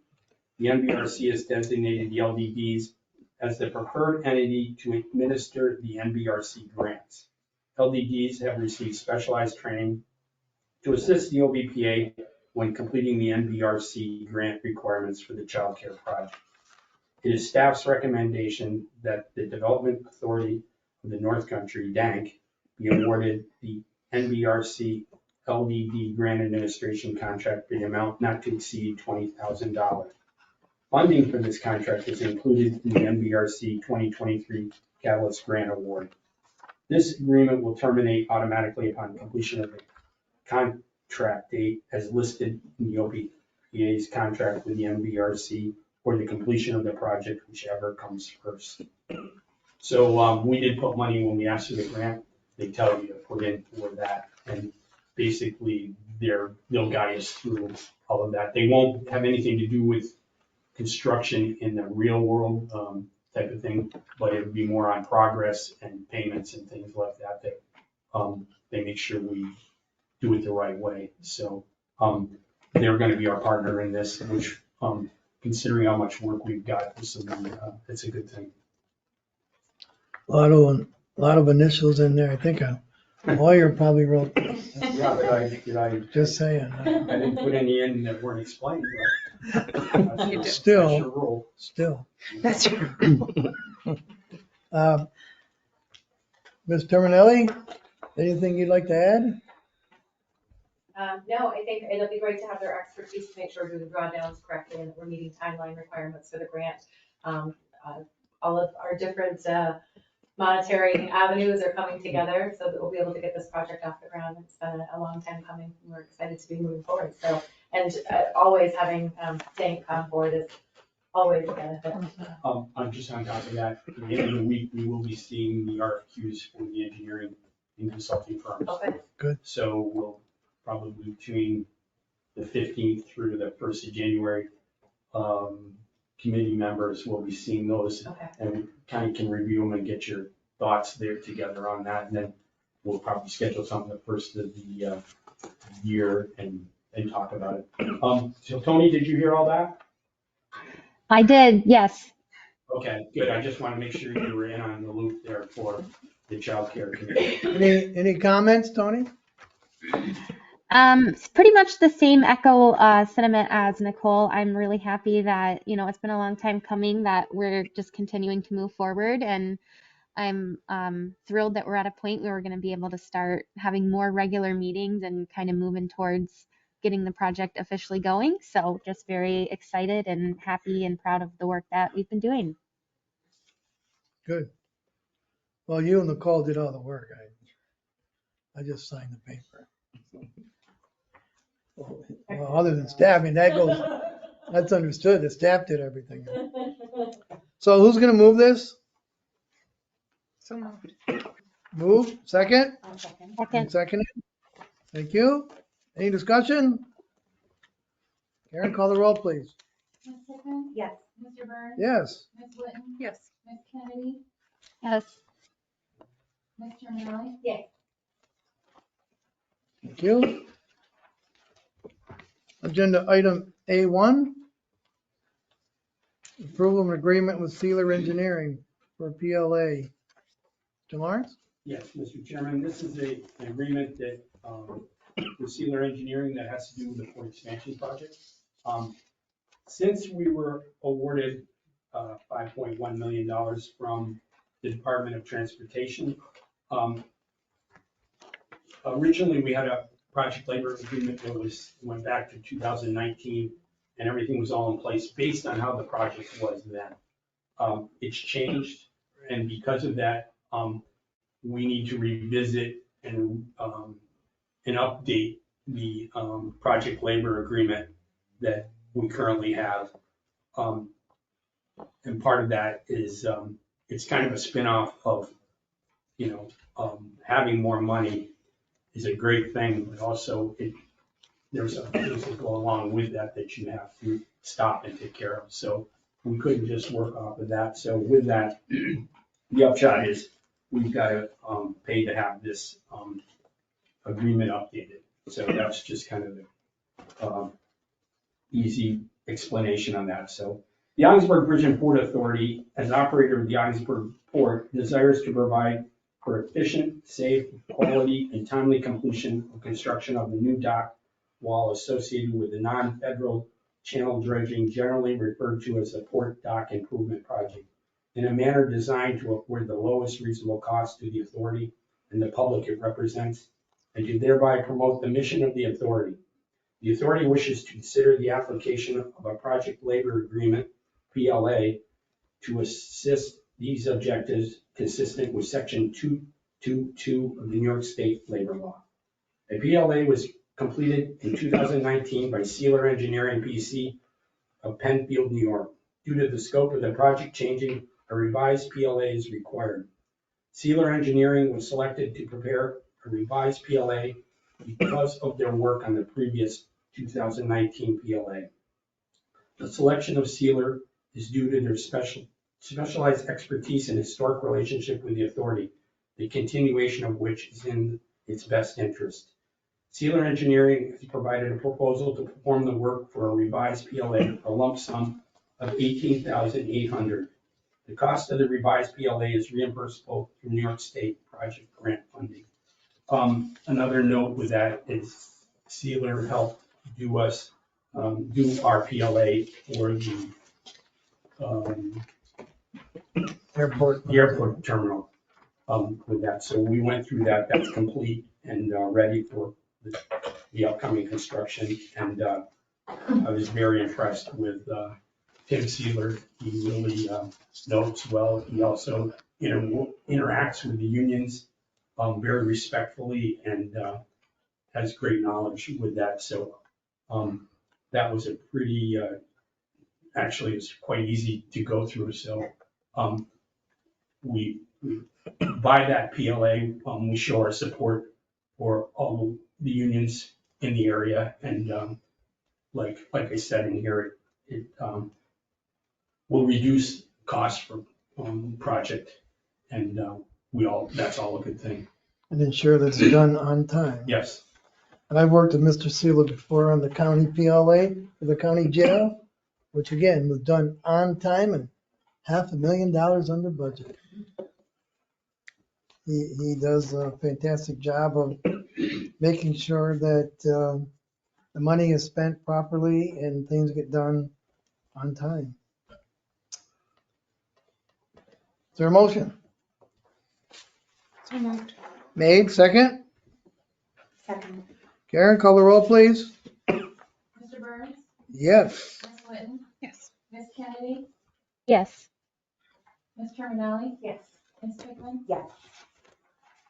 B: The NBRC has designated the LDDs as the preferred entity to administer the NBRC grants. LDDs have received specialized training to assist the OBPA when completing the NBRC grant requirements for the child care project. It is staff's recommendation that the Development Authority of the North Country, DANC, be awarded the NBRC LDD grant administration contract for the amount not to exceed $20,000. Funding for this contract is included in the NBRC 2023 Catalyst Grant Award. This agreement will terminate automatically upon completion of the contract date as listed in the OBPA's contract with the NBRC or the completion of the project, whichever comes first. So we did put money when we asked for the grant. They tell you to put in for that, and basically they'll guide us through all of that. They won't have anything to do with construction in the real world type of thing, but it would be more on progress and payments and things like that they make sure we do it the right way. So they're going to be our partner in this, which considering how much work we've got, it's a good thing.
A: A lot of initials in there. I think a lawyer probably wrote this.
B: Yeah, but I
A: Just saying.
B: I didn't put any in that weren't explained. But
A: Still.
G: That's true.
A: Ms. Terminelli, anything you'd like to add?
L: No, I think it'll be great to have their expertise to make sure we're doing the drawdowns correctly and that we're meeting timeline requirements for the grant. All of our different monetary avenues are coming together so that we'll be able to get this project off the ground. It's been a long time coming. We're excited to be moving forward. So, and always having DANC on board is always a benefit.
B: I'm just on top of that. At the end of the week, we will be seeing the RFQs for the engineering and consulting firms.
L: Okay.
A: Good.
B: So we'll probably between the 15th through the 1st of January, committee members will be seeing those.
L: Okay.
B: And kind of can review them and get your thoughts there together on that. And then we'll probably schedule something the first of the year and talk about it. So Tony, did you hear all that?
J: I did, yes.
B: Okay, good. I just want to make sure you were in on the loop there for the child care committee.
A: Any comments, Tony?
J: It's pretty much the same echo sentiment as Nicole. I'm really happy that, it's been a long time coming that we're just continuing to move forward, and I'm thrilled that we're at a point where we're going to be able to start having more regular meetings and kind of moving towards getting the project officially going. So just very excited and happy and proud of the work that we've been doing.
A: Good. Well, you and Nicole did all the work. I just signed the paper. Well, other than staff, I mean, that's understood. The staff did everything. So who's gonna move this?
G: So moved.
A: Move, second?
J: Second.
A: Seconded. Thank you. Any discussion? Karen, call the roll, please.
K: Ms. Hickman?
L: Yes.
K: Mr. Burns?
A: Yes.
K: Ms. Whitten?
G: Yes.
K: Ms. Kennedy?
J: Yes.
K: Ms. Terminelli?
L: Yes.
A: Thank you. Agenda item A1. Approval of an agreement with Sealer Engineering for PLA. Mr. Lawrence?
B: Yes, Mr. Chairman, this is an agreement that with Sealer Engineering that has to do with the port expansion project. Since we were awarded $5.1 million from the Department of Transportation, originally we had a project labor agreement that went back to 2019, and everything was all in place based on how the project was then. It's changed, and because of that, we need to revisit and update the project labor agreement that we currently have. And part of that is, it's kind of a spin-off of, having more money is a great thing, but also there's things that go along with that you have to stop and take care of. So we couldn't just work off of that. So with that, the upshot is we've got to pay to have this agreement updated. So that's just kind of the easy explanation on that. So the Ogdensburg Bridge and Port Authority, as operator of the Ogdensburg Port, desires to provide for efficient, safe, quality, and timely completion of construction of the new dock wall associated with the non-federal channel dredging, generally referred to as the Port Dock Improvement Project, in a manner designed to afford the lowest reasonable cost to the authority and the public it represents, and to thereby promote the mission of the authority. The authority wishes to consider the application of a project labor agreement, PLA, to assist these objectives consistent with Section 222 of the New York State Labor Law. A PLA was completed in 2019 by Sealer Engineering PC of Penfield, New York. Due to the scope of the project changing, a revised PLA is required. Sealer Engineering was selected to prepare a revised PLA because of their work on the previous 2019 PLA. The selection of Sealer is due to their specialized expertise and historic relationship with the authority, the continuation of which is in its best interest. Sealer Engineering has provided a proposal to perform the work for a revised PLA for a lump sum of $18,800. The cost of the revised PLA is reimbursable through New York State project grant funding. Another note with that is Sealer helped do our PLA for the airport terminal with that. So we went through that. That's complete and ready for the upcoming construction. And I was very impressed with Tim Sealer. He really knows well. He also interacts with the unions very respectfully and has great knowledge with that. So that was a pretty, actually it's quite easy to go through. So we by that PLA, we show our support for all the unions in the area. And like I said in here, it will reduce costs for project, and that's all a good thing.
A: And ensure that it's done on time.
B: Yes.
A: And I've worked with Mr. Sealer before on the county PLA for the county jail, which again was done on time and $500,000 under budget. He does a fantastic job of making sure that the money is spent properly and things get done on time. Is there a motion?
G: So moved.
A: Made, second?
E: Second.
A: Karen, call the roll, please.
K: Mr. Burns,
A: Yes.
K: Ms. Whitten,
G: Yes.
K: Ms. Kennedy,
J: Yes.
K: Ms. Terminelli,
E: Yes.
K: Ms. Pickman,
E: Yes.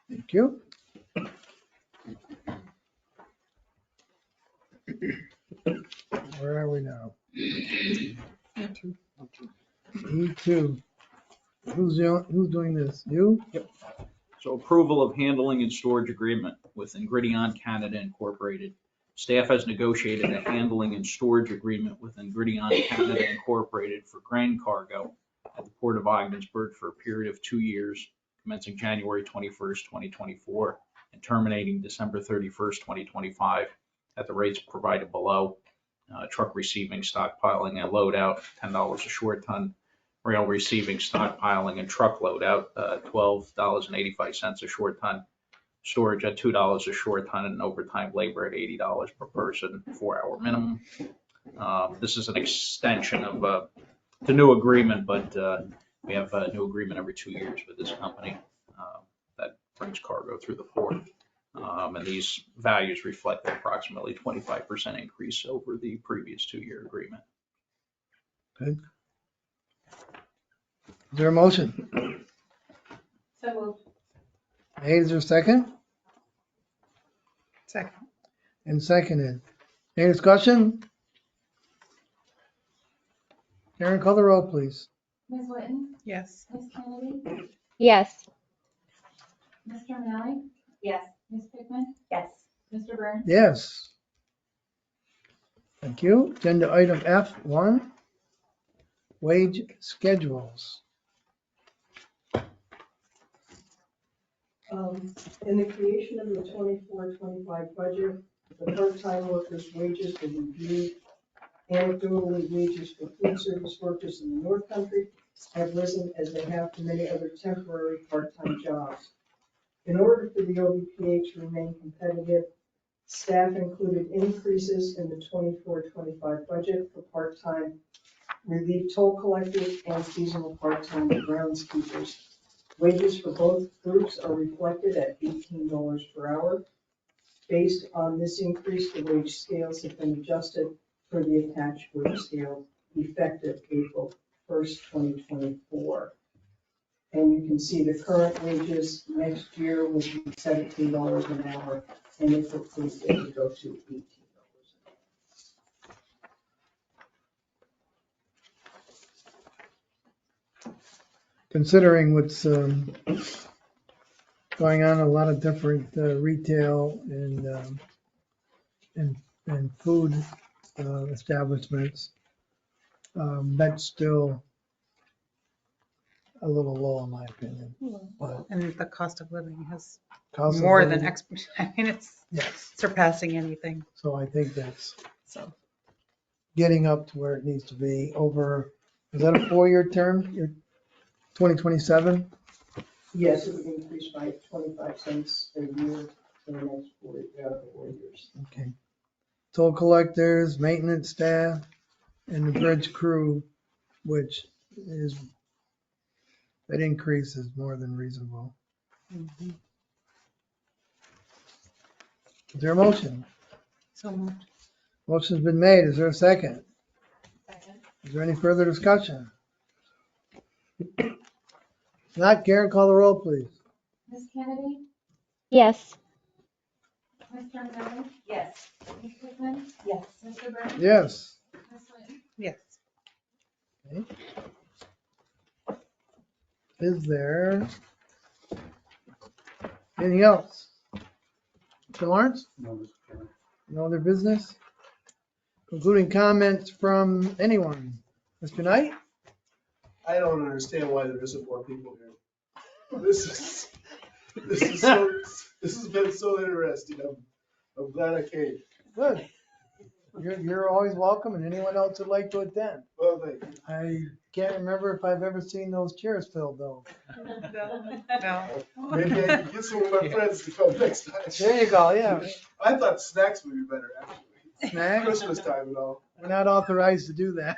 A: Thank you. Where are we now? E2. Who's doing this? You?
I: So approval of handling and storage agreement with Ingredion Canada Incorporated. Staff has negotiated a handling and storage agreement with Ingredion Canada Incorporated for grain cargo at the Port of Ogdensburg for a period of 2 years, commencing January 21st, 2024, and terminating December 31st, 2025, at the rates provided below. Truck receiving, stockpiling, and loadout, $10 a short ton. Rail receiving, stockpiling, and truck loadout, $12.85 a short ton. storage at $2 a short ton, and overtime labor at $80 per person, 4-hour minimum. This is an extension of the new agreement, but we have a new agreement every 2 years with this company that brings cargo through the port. And these values reflect approximately 25% increase over the previous 2-year agreement.
A: Good. Is there a motion?
L: So moved.
A: Hey, is there a second?
G: Second.
A: And seconded. Any discussion? Karen, call the roll, please.
K: Ms. Whitten?
G: Yes.
K: Ms. Kennedy?
J: Yes.
K: Ms. Terminelli?
L: Yes.
K: Ms. Pickman?
E: Yes.
K: Mr. Burns?
A: Yes. Thank you. Agenda item F1, wage schedules.
D: In the creation of the 24-25 budget, the part-time workers' wages were reviewed. Anecdotally, wages for food service workers in the North Country have risen as they have for many other temporary part-time jobs. In order for the OBPA to remain competitive, staff included increases in the 24-25 budget for part-time relief toll collectors and seasonal part-time groundskeepers. Wages for both groups are reflected at $18 per hour. Based on this increase, the wage scales have been adjusted for the attached wage scale effective April 1st, 2024. And you can see the current wages next year will be $17 an hour, and if approved, it would go to $18.
A: Considering what's going on, a lot of different retail and food establishments, that's still a little low in my opinion. But
G: And the cost of living has
A: cost of
G: more than,
A: living-
G: I mean, it's
A: Yes,
G: surpassing anything,
A: so I think that's
G: so.
A: getting up to where it needs to be over, is that a 4-year term? You're 2027?
D: Yes, it would increase by 25 cents a year for the next 4 years.
A: Okay. Toll collectors, maintenance staff, and the bridge crew, which is, that increase is more than reasonable.
G: Mhm.
A: Is there a motion?
G: So moved.
A: Motion's been made. Is there a second?
L: Second.
A: Is there any further discussion? If not, Karen, call the roll, please.
K: Ms. Kennedy?
J: Yes.
K: Ms. Terminelli?
L: Yes.
K: Ms. Pickman?
L: Yes.
K: Mr. Burns?
A: Yes.
K: Ms. Whitten?
G: Yes.
A: Is there anything else? Mr. Lawrence?
B: No, Mr. Chairman.
A: No other business? Concluding comments from anyone? Mr. Knight?
C: I don't understand why there isn't more people here. This has been so interesting. I'm glad I came.
A: Good. You're always welcome, and anyone else would like to attend.
C: Well, thank you.
A: I can't remember if I've ever seen those chairs filled though.
G: No.
C: Maybe I can get some of my friends to come next time.
A: There you go, yeah.
C: I thought snacks would be better, actually.
A: Snacks?
C: Christmas time and all.
A: We're not authorized to do that.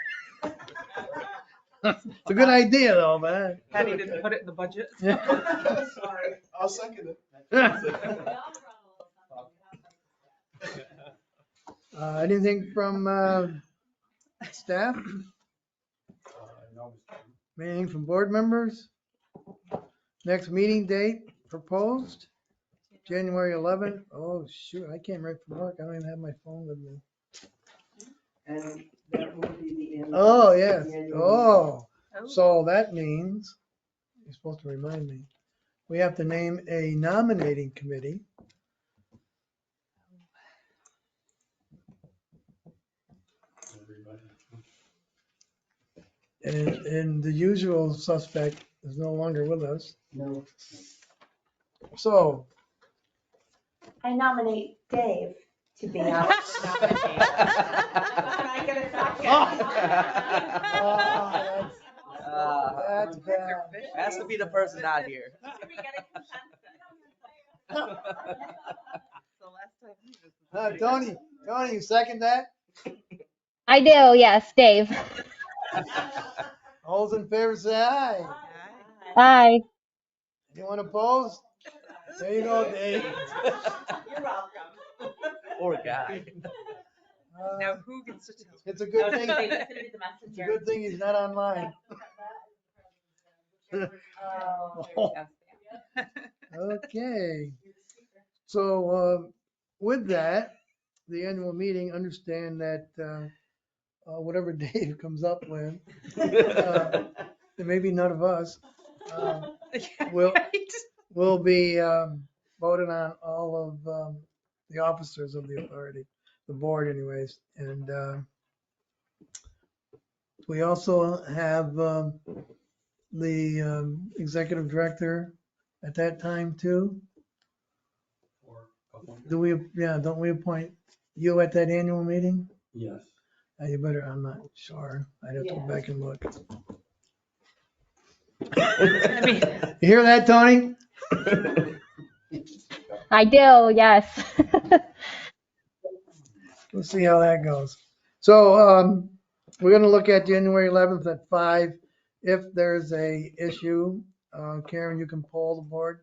A: It's a good idea though, man.
G: Patty didn't put it in the budget.
C: Sorry, I'll second it.
A: Anything from staff?
B: No, Mr. Chairman.
A: Anything from board members? Next meeting date proposed, January 11th. Oh, shoot, I came right from work. I don't even have my phone with me.
D: And that will be the end.
A: Oh, yes.
D: the annual
A: Oh, so that means, you're supposed to remind me, we have to name a nominating committee. And the usual suspect is no longer with us.
D: No.
A: So,
E: I nominate Dave to be our nominee. Can I get a second?
F: Uh,
A: that's bad.
F: Has to be the person not here.
E: Can we get a consensus?
A: Tony, you second that?
J: I do, yes, Dave.
A: All those in favor say aye.
J: Aye.
A: Anyone opposed? There you go, Dave.
E: You're welcome.
F: Poor guy.
A: Now
G: who gets to tell?
A: It's a good thing,
E: Who's gonna be the
A: it's a
E: messenger?
A: good thing he's not online.
E: Oh,
A: Okay. So, with that, the annual meeting, understand that, whatever Dave comes up with, and maybe none of us, will be, voted on all of, the officers of the authority, the board anyways. And, we also have, the, executive director at that time too.
B: Or a couple.
A: Don't we appoint you at that annual meeting?
B: Yes.
A: You better, I'm not sure. I'd have to go back and look.
G: I mean,
A: You hear that, Tony?
J: I do, yes.
A: We'll see how that goes. So, we're gonna look at January 11th at 5. If there's a issue, Karen, you can poll the board.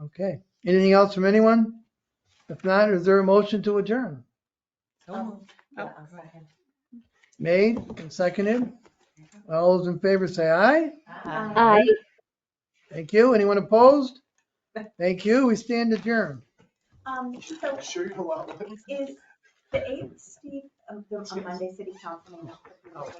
A: Okay. Anything else from anyone? If not, is there a motion to adjourn?
E: Yeah, I'll second.
A: Made and seconded. All those in favor say aye.
J: Aye.
A: Thank you. Anyone opposed? Thank you. We stand adjourned.
E: So
C: Sure you're allowed.
E: is the 8th, Steve, a Monday city council meeting?